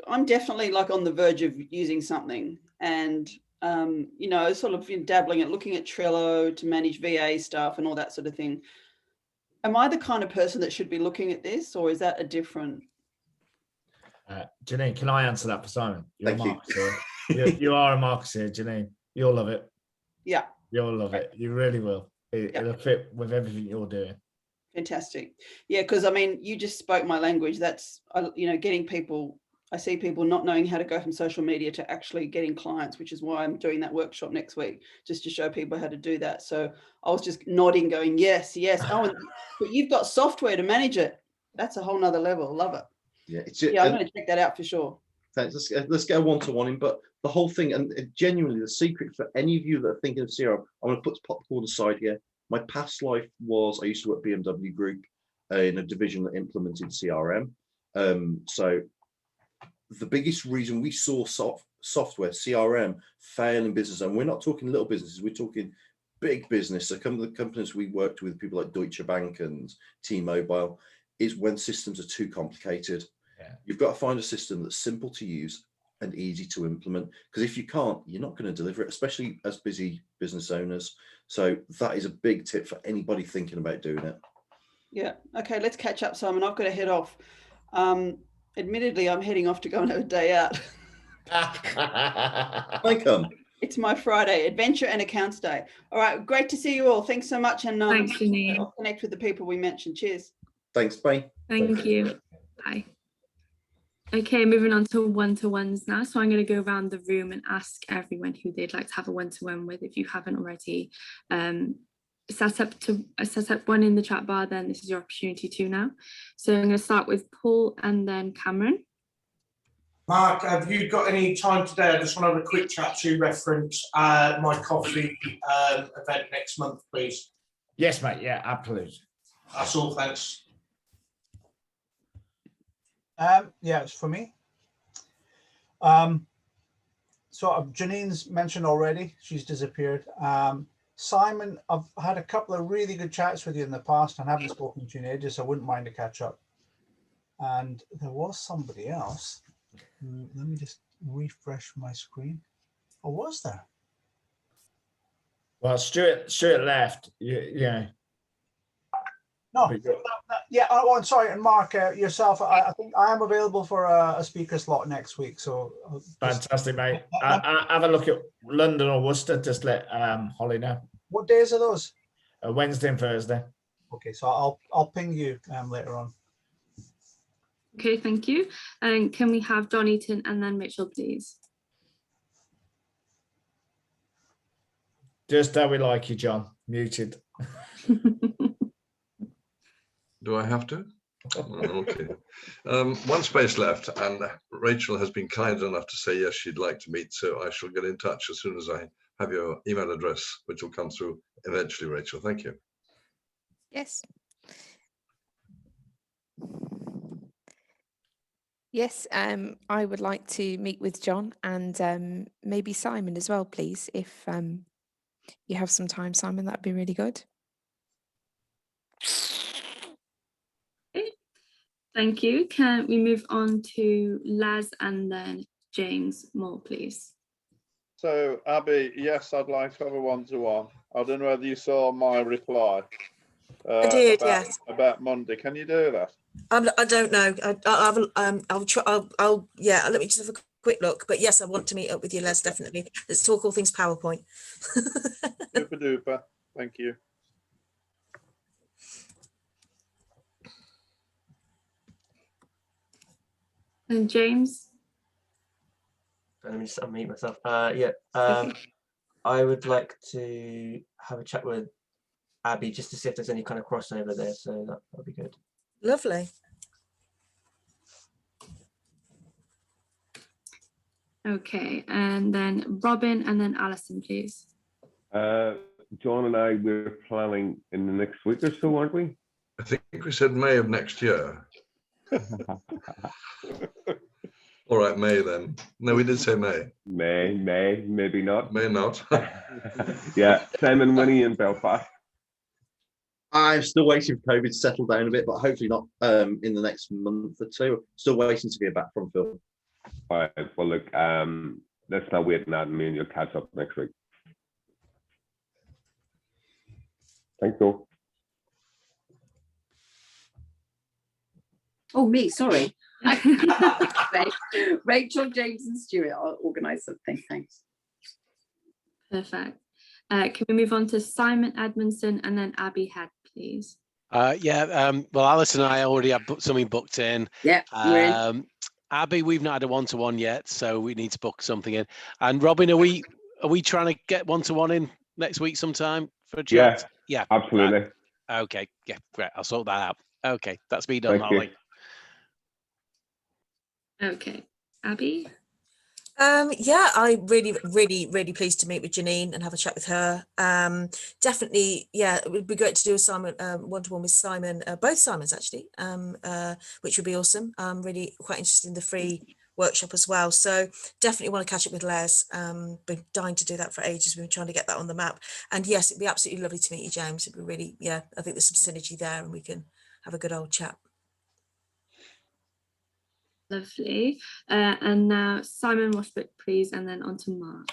I'm definitely like on the verge of using something, and you know, sort of dabbling at looking at Trello to manage VA stuff and all that sort of thing. Am I the kind of person that should be looking at this, or is that a different? Janine, can I answer that for Simon? Thank you. You are a marketer, Janine. You'll love it. Yeah. You'll love it. You really will. It'll fit with everything you're doing. Fantastic. Yeah, because I mean, you just spoke my language. That's, you know, getting people, I see people not knowing how to go from social media to actually getting clients, which is why I'm doing that workshop next week, just to show people how to do that. So I was just nodding, going, yes, yes. Oh, but you've got software to manage it. That's a whole nother level. Love it. Yeah, I'm going to check that out for sure. Thanks. Let's get a one-to-one in. But the whole thing, and genuinely, the secret for any of you that are thinking of CRM, I'm going to put Popcorn aside here. My past life was, I used to work at BMW Group in a division that implemented CRM. So the biggest reason we saw software, CRM, fail in business, and we're not talking little businesses, we're talking big business. So some of the companies we worked with, people like Deutsche Bank and T-Mobile, is when systems are too complicated. Yeah. You've got to find a system that's simple to use and easy to implement, because if you can't, you're not going to deliver it, especially as busy business owners. So that is a big tip for anybody thinking about doing it. Yeah. Okay, let's catch up, Simon. I've got to head off. Admittedly, I'm heading off to go and have a day out. I come. It's my Friday, Adventure and Accounts Day. All right, great to see you all. Thanks so much. And thanks, Janine. I'll connect with the people we mentioned. Cheers. Thanks, bye. Thank you. Bye. Okay, moving on to one-to-ones now. So I'm going to go around the room and ask everyone who they'd like to have a one-to-one with. If you haven't already set up one in the chat bar, then this is your opportunity to now. So I'm going to start with Paul and then Cameron. Mark, have you got any time today? I just want to have a quick chat to reference my coffee event next month, please. Yes, mate. Yeah, absolutely. That's all. Thanks. Yeah, it's for me. So Janine's mentioned already, she's disappeared. Simon, I've had a couple of really good chats with you in the past and haven't spoken to you in ages, so I wouldn't mind to catch up. And there was somebody else. Let me just refresh my screen. Or was there? Well, Stuart left. Yeah. No, yeah. Oh, I'm sorry, and Mark, yourself. I think I am available for a speaker slot next week. So fantastic, mate. Have a look at London or Worcester. Just let Holly know. What days are those? Wednesday and Thursday. Okay, so I'll ping you later on. Okay, thank you. And can we have John Eaton and then Mitchell, please? Just how we like you, John. Muted. Do I have to? Okay. One space left, and Rachel has been kind enough to say yes, she'd like to meet, so I shall get in touch as soon as I have your email address, which will come through eventually, Rachel. Thank you. Yes. Yes, I would like to meet with John and maybe Simon as well, please. If you have some time, Simon, that'd be really good. Okay. Thank you. Can we move on to Les and then James Moore, please? So, Abby, yes, I'd like to have a one-to-one. I don't know whether you saw my reply. I did, about, yes. About Monday. Can you do that? I don't know. I'll try. Yeah. Let me just have a quick look. But yes, I want to meet up with you, Les. Definitely. Let's talk all things PowerPoint. Super duper. Thank you. And James? Let me just unmute myself. I would like to have a chat with Abby just to see if there's any kind of crossover there. So that would be good. Lovely. Okay, and then Robin and then Alison, please. John and I, we're planning in the next week or so, aren't we? I think we said May of next year. All right, May then. No, we did say May. May, maybe not. May not. Yeah, Simon, Winnie in Belfast. I'm still waiting for COVID to settle down a bit, but hopefully not in the next month or two. Still waiting to get back from Phil. All right, well, look, let's not wait on that, and me and you'll catch up next week. Thanks, Joe. Oh, me, sorry. Rachel, James and Stuart, I'll organise something, thanks. Perfect. Can we move on to Simon Edmondson and then Abby Head, please? Well, Alice and I already have something booked in. Yeah, we're in. Abby, we've not had a one-to-one yet, so we need to book something in. And Robin, are we trying to get one-to-one in next week sometime for a chat? Yeah, absolutely. Right. Okay, yeah, great. I'll sort that out. Okay, that's me done, Holly. Okay, Abby? Yeah, I really pleased to meet with Janine and have a chat with her. Definitely, yeah, it would be great to do a Simon one-to-one with Simon, both Simons actually, which would be awesome. I'm really quite interested in the free workshop as well. So definitely want to catch up with Les. Been dying to do that for ages. We've been trying to get that on the map. And yes, it'd be absolutely lovely to meet you, James. It'd be really, yeah, I think there's some synergy there and we can have a good old chat. Lovely. And now Simon Washbrook, please, and then on to Mark.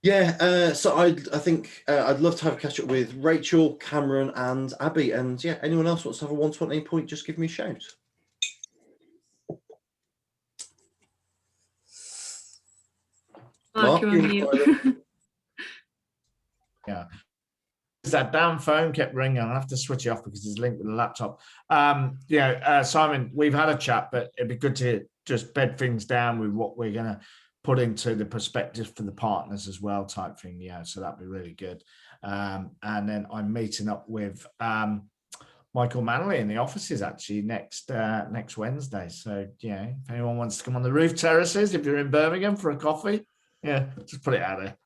Yeah, so I think I'd love to have a catch up with Rachel, Cameron and Abby. And yeah, anyone else wants to have a one-to-one at any point, just give me a shout. Mark, you're on mute. Yeah. That damn phone kept ringing. I have to switch it off because it's linked with the laptop. Simon, we've had a chat, but it'd be good to just bed things down with what we're going to put into the perspective for the partners as well, type thing. Yeah, so that'd be really good. And then I'm meeting up with Michael Manley in the offices actually next Wednesday. So yeah, if anyone wants to come on the roof terraces, if you're in Birmingham for a coffee, yeah, just put it out there.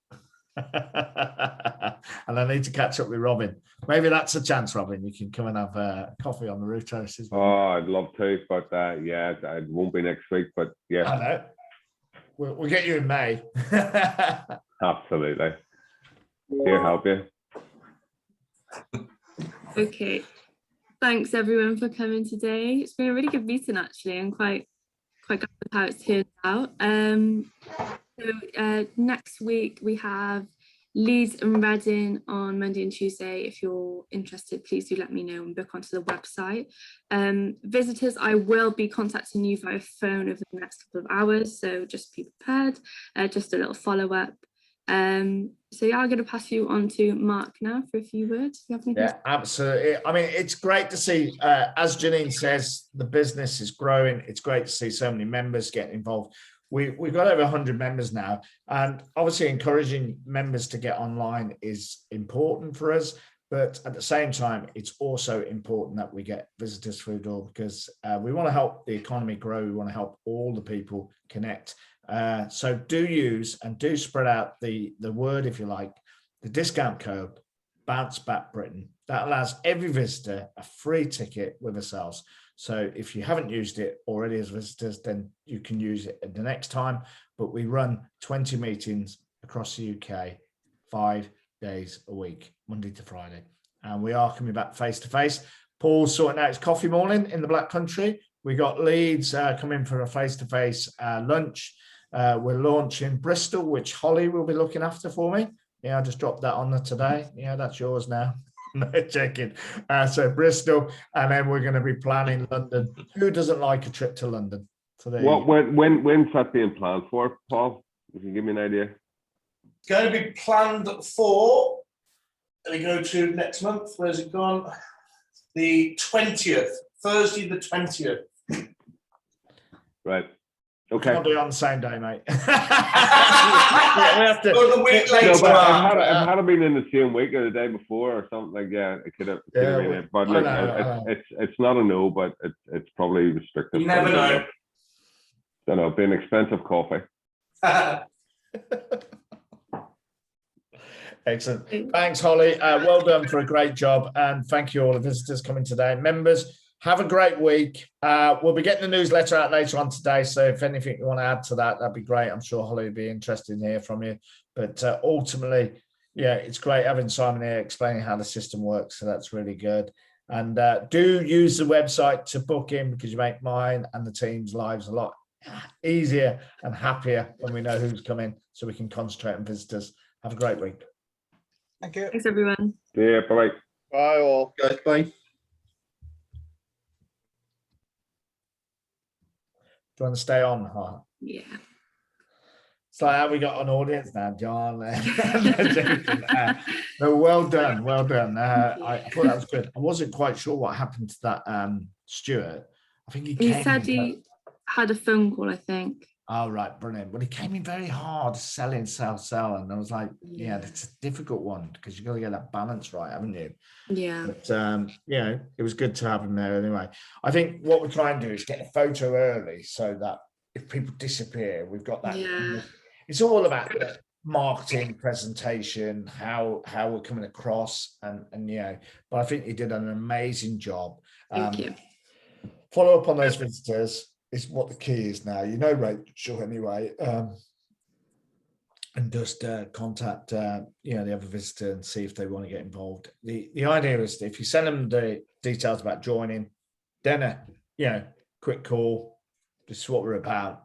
And I need to catch up with Robin. Maybe that's a chance, Robin. You can come and have a coffee on the roof terraces. Oh, I'd love to, but yeah, it won't be next week. But yeah, I know. We'll get you in May. Absolutely. Here, help you. Okay. Thanks everyone for coming today. It's been a really good meeting actually. I'm quite glad with how it's turned out. So next week we have Leeds and Reading on Monday and Tuesday. If you're interested, please do let me know and book onto the website. Visitors, I will be contacting you via phone over the next couple of hours, so just be prepared. Just a little follow-up. So yeah, I'm going to pass you on to Mark now for a few words. Yeah, absolutely. I mean, it's great to see, as Janine says, the business is growing. It's great to see so many members get involved. We've got over 100 members now, and obviously encouraging members to get online is important for us. But at the same time, it's also important that we get visitors through the door because we want to help the economy grow. We want to help all the people connect. So do use and do spread out the word, if you like, the discount code, Bounce Back Britain. That allows every visitor a free ticket with ourselves. So if you haven't used it already as visitors, then you can use it at the next time. But we run 20 meetings across the UK, 5 days a week, Monday to Friday. and we are coming back face to face. Paul's sorting out his coffee morning in the Black Country. We got Leeds coming for a face-to-face lunch. We're launching Bristol, which Holly will be looking after for me. Yeah, I just dropped that on there today. Yeah, that's yours now. No checking. So Bristol, and then we're going to be planning London. Who doesn't like a trip to London? So when's that being planned for, Paul? If you give me an idea. It's going to be planned for. Let me go to next month. Where's it gone? The 20th, Thursday the 20th. Right. Okay. Can't do it on the same day, mate. we have to go the week later. No, but it had been in the same week or the day before or something like that. It could have been it. But like, it's not a no, but it's probably restricted. You never know. Don't know, being expensive coffee. Excellent. Thanks, Holly. Well done for a great job. And thank you all the visitors coming today. Members, have a great week. We'll be getting the newsletter out later on today. So if anything you want to add to that, that'd be great. I'm sure Holly would be interested in hearing from you. But ultimately, yeah, it's great having Simon here explaining how the system works. So that's really good. And do use the website to book in, because you make mine and the team's lives a lot easier and happier when we know who's coming, so we can concentrate on visitors. Have a great week. Thank you. Thanks, everyone. Yeah, bye. Bye all. Guys, bye. Do you want to stay on, huh? Yeah. It's like how we got an audience now, John. No, well done, well done. I thought that was good. I wasn't quite sure what happened to that Stuart. I think He said he had a phone call, I think. Oh, right, brilliant. But he came in very hard, selling, sell. And I was like, yeah, that's a difficult one, because you've got to get that balance right, haven't you? Yeah. But, you know, it was good to have him there anyway. I think what we're trying to do is get a photo early, so that if people disappear, we've got that. Yeah. It's all about the marketing, presentation, how we're coming across, and you know, but I think he did an amazing job. Thank you. Follow up on those visitors is what the key is now. You know, Rachel, anyway, and just contact you know, the other visitor and see if they want to get involved. The idea is that if you send them the details about joining, then you know, quick call. This is what we're about.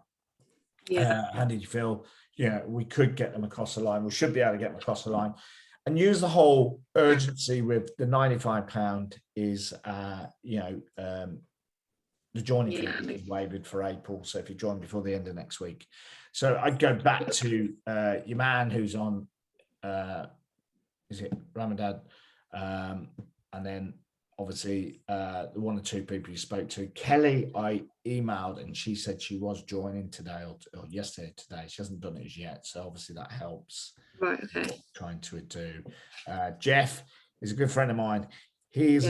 Yeah. How did you feel? You know, we could get them across the line. We should be able to get them across the line, and use the whole urgency with the £95 is you know, the joining fee is waived for April. So if you join before the end of next week, so I'd go back to your man who's on, is it Ramadan, and then obviously the one or two people you spoke to. Kelly, I emailed and she said she was joining today or yesterday. She hasn't done it as yet, so obviously that helps. Right. Okay. Trying to do. Jeff is a good friend of mine. He's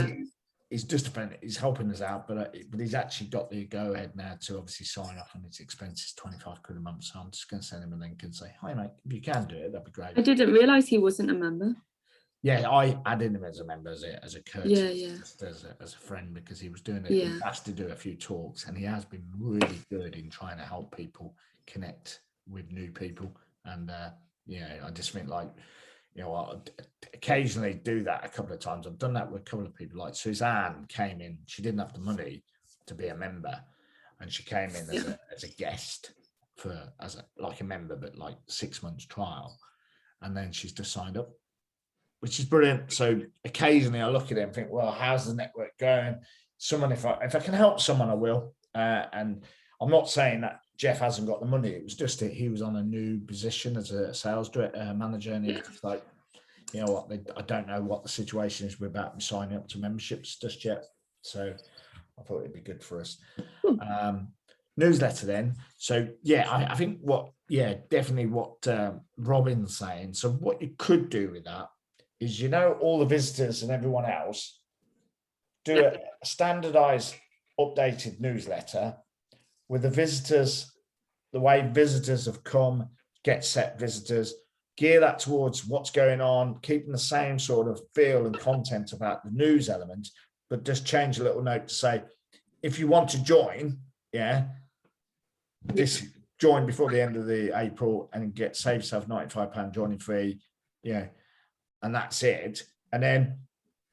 just a friend. He's helping us out, but he's actually got the go ahead now to obviously sign up on his expenses, 25 quid a month. So I'm just going to send him a link and say, hi mate, if you can do it, that'd be great. I didn't realise he wasn't a member. Yeah, I added him as a member, as a courtesy, yeah. as a friend, because he was doing it. Yeah. He asked to do a few talks, and he has been really good in trying to help people connect with new people. And yeah, I just think, like, you know, I'll occasionally do that a couple of times. I've done that with a couple of people. Like Suzanne came in; she didn't have the money to be a member, and she came in as a guest as a member, but like 6 months trial, and then she's just signed up, which is brilliant. So occasionally I look at it and think, well, how's the network going? Someone, if I can help someone, I will. And I'm not saying that Jeff hasn't got the money. It was just that he was on a new position as a sales director, manager, and he was just like, you know what, I don't know what the situation is about signing up to memberships just yet. So I thought it'd be good for us. Newsletter then. So yeah, I think definitely what Robin's saying. So what you could do with that is, you know, all the visitors and everyone else, do a standardized updated newsletter with the visitors, the way visitors have come, get set visitors, gear that towards what's going on, keeping the same sort of feel and content about the news element, but just change a little note to say, if you want to join, this join before the end of the April and save yourself £95 joining fee, and that's it. And then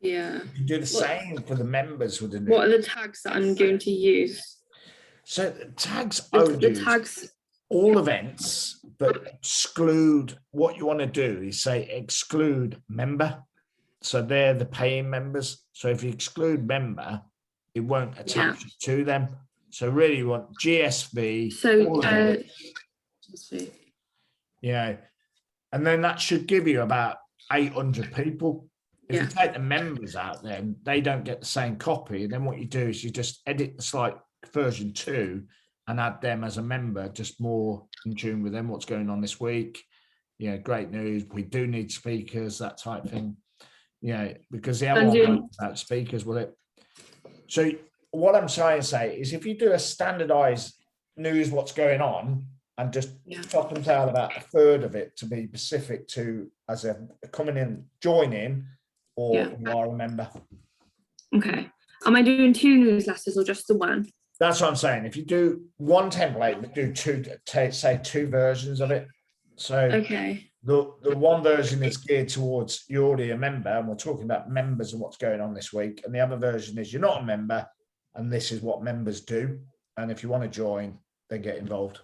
Yeah. You can do the same for the members with the What are the tags that I'm going to use? So the tags The tags. all events, but exclude, what you want to do is say exclude member. So they're the paying members. So if you exclude member, it won't attach to them. So really you want GSV. So yeah. And then that should give you about 800 people. If you take the members out, then they don't get the same copy. And then what you do is you just edit the slide version 2 and add them as a member, just more in tune with them, what's going on this week. Yeah, great news. We do need speakers, that type thing. Yeah, because the other one about speakers, will it? So what I'm trying to say is if you do a standardized news, what's going on, and just top and tail about a third of it to be specific to as a coming in, joining, or you are a member. Okay. Am I doing 2 newsletters or just the one? That's what I'm saying. If you do one template, but do say 2 versions of it. So the one version is geared towards you're already a member, and we're talking about members and what's going on this week. And the other version is you're not a member, and this is what members do. And if you want to join, then get involved.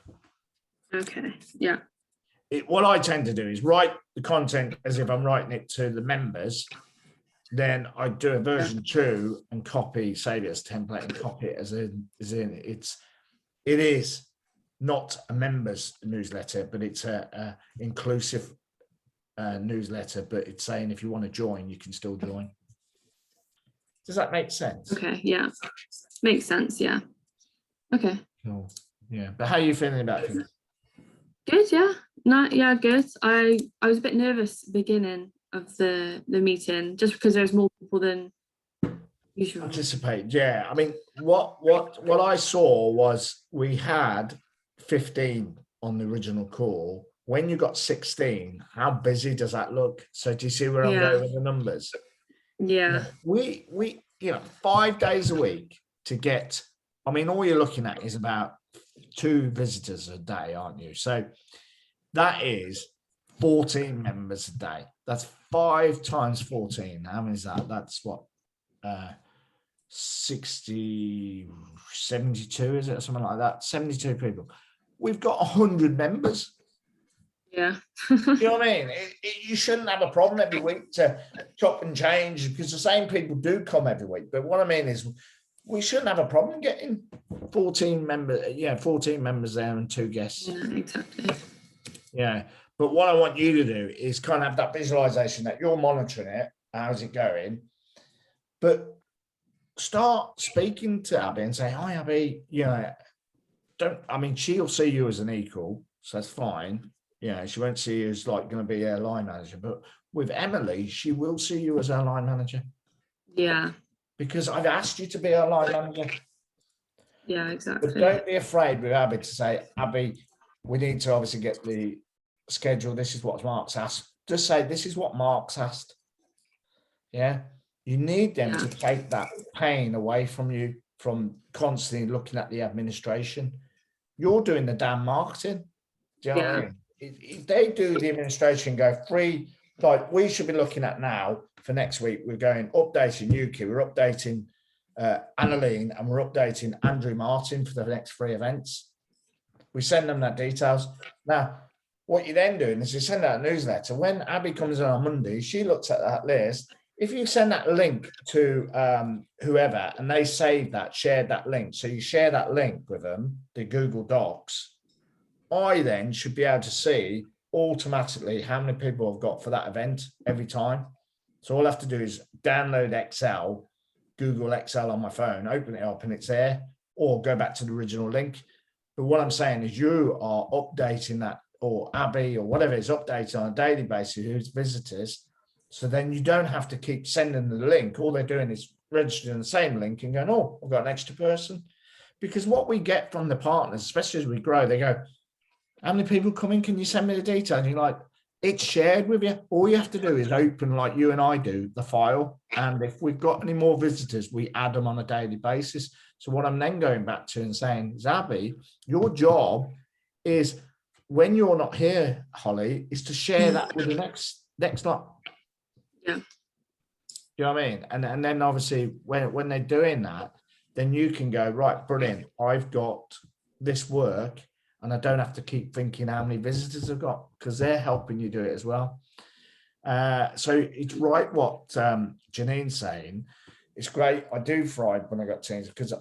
Okay. Yeah. What I tend to do is write the content as if I'm writing it to the members. Then I do a version 2 and copy, save it as a template and copy it as in it is not a members newsletter, but it's a inclusive newsletter, but it's saying if you want to join, you can still join. Does that make sense? Okay. Yeah. Makes sense. Yeah. Okay. Cool. Yeah. But how are you feeling about it? Good. Yeah. No. Yeah. Good. I was a bit nervous at the beginning of the meeting, just because there's more people than usual. Anticipate. Yeah. I mean, what I saw was we had 15 on the original call. When you got 16, how busy does that look? So do you see where I'm going with the numbers? Yeah. We 5 days a week to get, I mean, all you're looking at is about 2 visitors a day, aren't you? So that is 14 members a day. That's 5 times 14. How many is that? That's what, 60, 72, is it? Something like that. 72 people. We've got 100 members. Yeah. You know what I mean? You shouldn't have a problem every week to chop and change, because the same people do come every week. But what I mean is we shouldn't have a problem getting 14 members. Yeah, 14 members there and 2 guests. Yeah, exactly. Yeah. But what I want you to do is kind of have that visualization that you're monitoring it. How's it going? But start speaking to Abby and say, hi, Abby, she'll see you as an equal. So that's fine. She won't see you as like going to be a line manager. But with Emily, she will see you as our line manager. Yeah. Because I've asked you to be our line manager. Yeah, exactly. But don't be afraid with Abby to say, Abby, we need to obviously get the schedule. This is what Mark's asked. Just say, this is what Mark's asked. Yeah. You need them to take that pain away from you, from constantly looking at the administration. You're doing the damn marketing. Do you know what I mean? If they do the administration, go free, like we should be looking at now for next week, we're going updating Yuki, we're updating Annalene, and we're updating Andrew Martin for the next 3 events. We send them that details. Now, what you're then doing is you send out a newsletter. When Abby comes in on Monday, she looks at that list. If you send that link to whoever and they save that, shared that link, so you share that link with them, the Google Docs, I then should be able to see automatically how many people I've got for that event every time. So all I have to do is download Excel, Google Excel on my phone, open it up and it's there, or go back to the original link. But what I'm saying is you are updating that, or Abby or whatever is updated on a daily basis, who's visitors. So then you don't have to keep sending the link. All they're doing is registering the same link and going, oh, I've got an extra person. Because what we get from the partners, especially as we grow, they go, how many people come in? Can you send me the details? And you're like, it's shared with you. All you have to do is open, like you and I do, the file. And if we've got any more visitors, we add them on a daily basis. So what I'm then going back to and saying is, Abby, your job is, when you're not here, Holly, is to share that with the next lot. Yeah. You know what I mean? And then obviously when they're doing that, then you can go, right, brilliant. I've got this work and I don't have to keep thinking how many visitors I've got, because they're helping you do it as well. So it's right what Janine's saying. It's great. I do thrive when I got teams, because I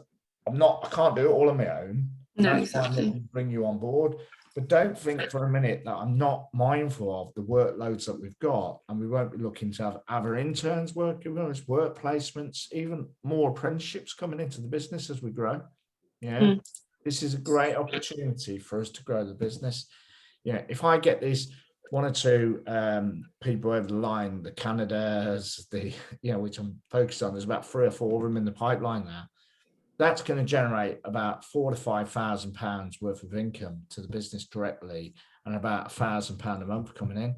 can't do it all on my own. No, That's why I'm exactly. looking to bring you on board. But don't think for a minute that I'm not mindful of the workloads that we've got, and we won't be looking to have other interns working with us, work placements, even more apprenticeships coming into the business as we grow. Yeah, this is a great opportunity for us to grow the business. Yeah, if I get these 1 or 2 people over the line, the Canadas, which I'm focused on, there's about 3 or 4 of them in the pipeline now. That's going to generate about £4,000 to £5,000 worth of income to the business directly, and about £1,000 a month coming in.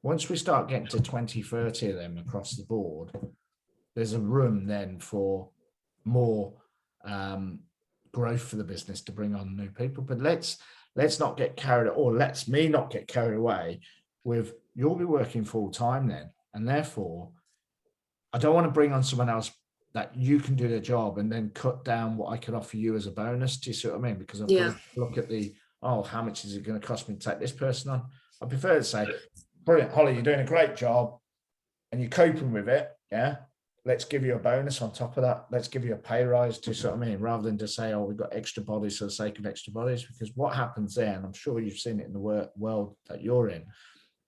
Once we start getting to 20, 30 of them across the board, there's a room then for more growth for the business to bring on new people. But let's not get carried, or let's me not get carried away with, you'll be working full time then, and therefore I don't want to bring on someone else that you can do their job and then cut down what I could offer you as a bonus. Do you see what I mean? Because I've got to look at how much is it going to cost me to take this person on? I prefer to say, brilliant, Holly, you're doing a great job and you're coping with it. Yeah. Let's give you a bonus on top of that. Let's give you a pay rise. Do you see what I mean? Rather than to say, we've got extra bodies for the sake of extra bodies. Because what happens there, and I'm sure you've seen it in the world that you're in,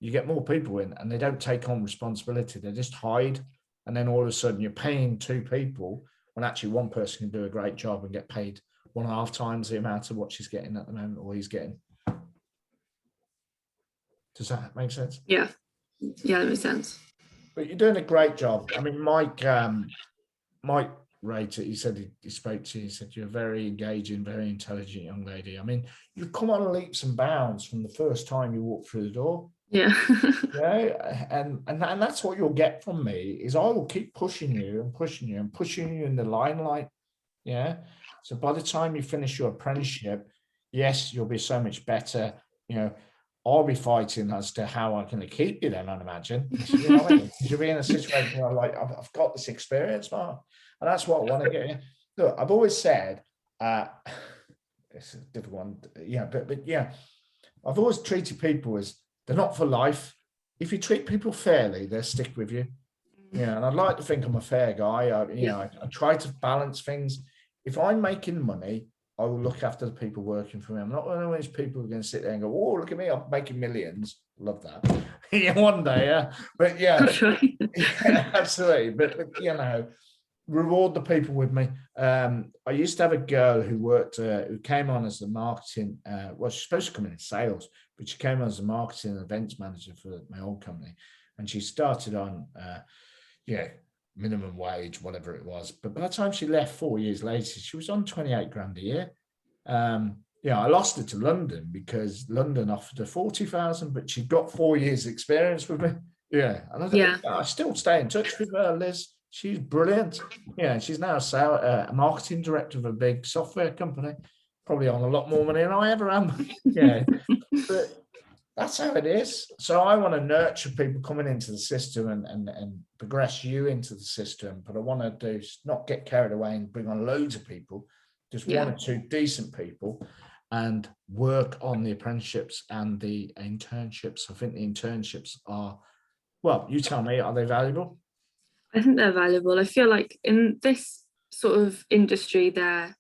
you get more people in and they don't take on responsibility. They just hide. And then all of a sudden you're paying 2 people when actually one person can do a great job and get paid 1.5 times the amount of what she's getting at the moment, or he's getting. Does that make sense? Yeah, that makes sense. But you're doing a great job. I mean, Mike rated, he said he spoke to you, he said you're a very engaging, very intelligent young lady. I mean, you've come on leaps and bounds from the first time you walked through the door. Yeah. And that's what you'll get from me, is I will keep pushing you and pushing you and pushing you in the limelight. Yeah. So by the time you finish your apprenticeship, yes, you'll be so much better. I'll be fighting as to how I can keep you then, I'd imagine. You know what I mean? You'll be in a situation where I've got this experience, Mark. And that's what I want to get in. Look, I've always said, it's a different one, but yeah, I've always treated people as, they're not for life. If you treat people fairly, they'll stick with you. Yeah, and I'd like to think I'm a fair guy. I try to balance things. If I'm making money, I will look after the people working for me. I'm not one of those people who are going to sit there and go, "Oh, look at me, I'm making millions." Love that. Yeah, one day, yeah. But yeah, yeah, absolutely. But reward the people with me. I used to have a girl who worked, who came on as the marketing. She's supposed to come in sales, but she came on as a marketing and events manager for my old company, and she started on, minimum wage, whatever it was. But by the time she left 4 years later, she was on 28 grand a year. I lost her to London because London offered her 40,000, but she got 4 years experience with me. Yeah, and I still stay in touch with her, Liz. She's brilliant. Yeah, she's now a marketing director of a big software company, probably on a lot more money than I ever am. Yeah, but that's how it is. So I want to nurture people coming into the system and progress you into the system. But I want to do not get carried away and bring on loads of people, just 1 or 2 decent people, and work on the apprenticeships and the internships. I think the internships are, well, you tell me, are they valuable? I think they're valuable. I feel like in this sort of industry, they're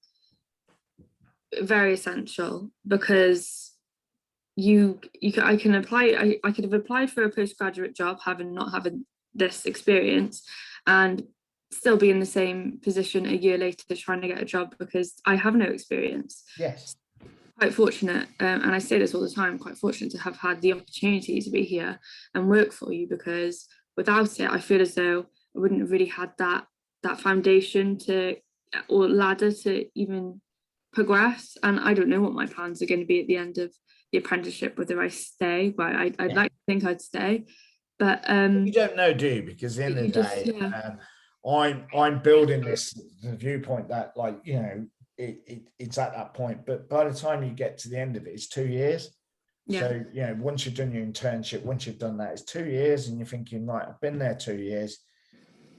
very essential, because I can apply. I could have applied for a postgraduate job not having this experience, and still be in the same position a year later trying to get a job because I have no experience. Yes. Quite fortunate, and I say this all the time, quite fortunate to have had the opportunity to be here and work for you, because without it, I feel as though I wouldn't have really had that foundation or ladder to even progress. And I don't know what my plans are going to be at the end of the apprenticeship, whether I stay. But I'd like to think I'd stay. But you don't know, do you? Because at the end of the day, I'm building this viewpoint that, it's at that point. But by the time you get to the end of it, it's 2 years. Yeah. So, once you've done your internship, once you've done that, it's 2 years, and you're thinking, right, I've been there 2 years.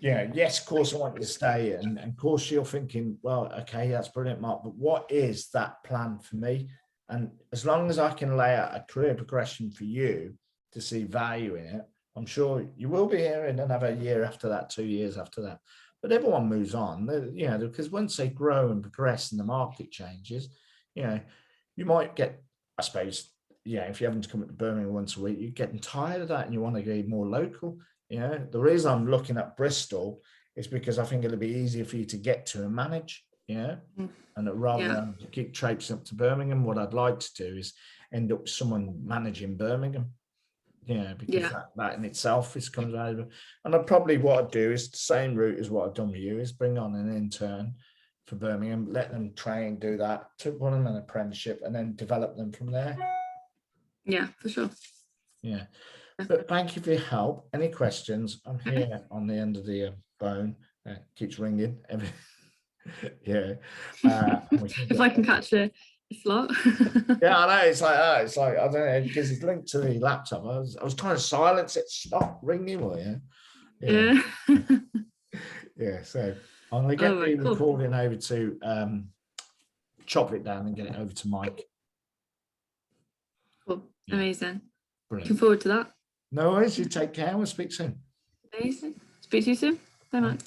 yes, of course I want you to stay, and of course you're thinking, well, okay, that's brilliant, Mark, but what is that plan for me? And as long as I can lay out a career progression for you to see value in it, I'm sure you will be here in another year after that, 2 years after that. But everyone moves on, because once they grow and progress and the market changes, you might get, I suppose, if you're having to come to Birmingham once a week, you're getting tired of that and you want to go more local. The reason I'm looking at Bristol is because I think it'll be easier for you to get to and manage, and that rather than keep traipsing up to Birmingham, what I'd like to do is end up someone managing Birmingham, because that in itself comes valuable. And what I'd do is the same route as what I've done with you, is bring on an intern for Birmingham, let them train, do that, took one of them an apprenticeship, and then develop them from there. Yeah, for sure. Yeah. But thank you for your help. Any questions? I'm here on the end of the bone. Keeps ringing. If I can catch a slot. Yeah, I know. It's like I don't know, because it's linked to the laptop. I was trying to silence it. Stop ringing, will you? Yeah. Yeah. So I'm going to get the recording over to chop it down and get it over to Mike. Cool. Amazing. Brilliant. Looking forward to that. No worries. You take care. We'll speak soon. Amazing. Speak to you soon. Bye, Mike.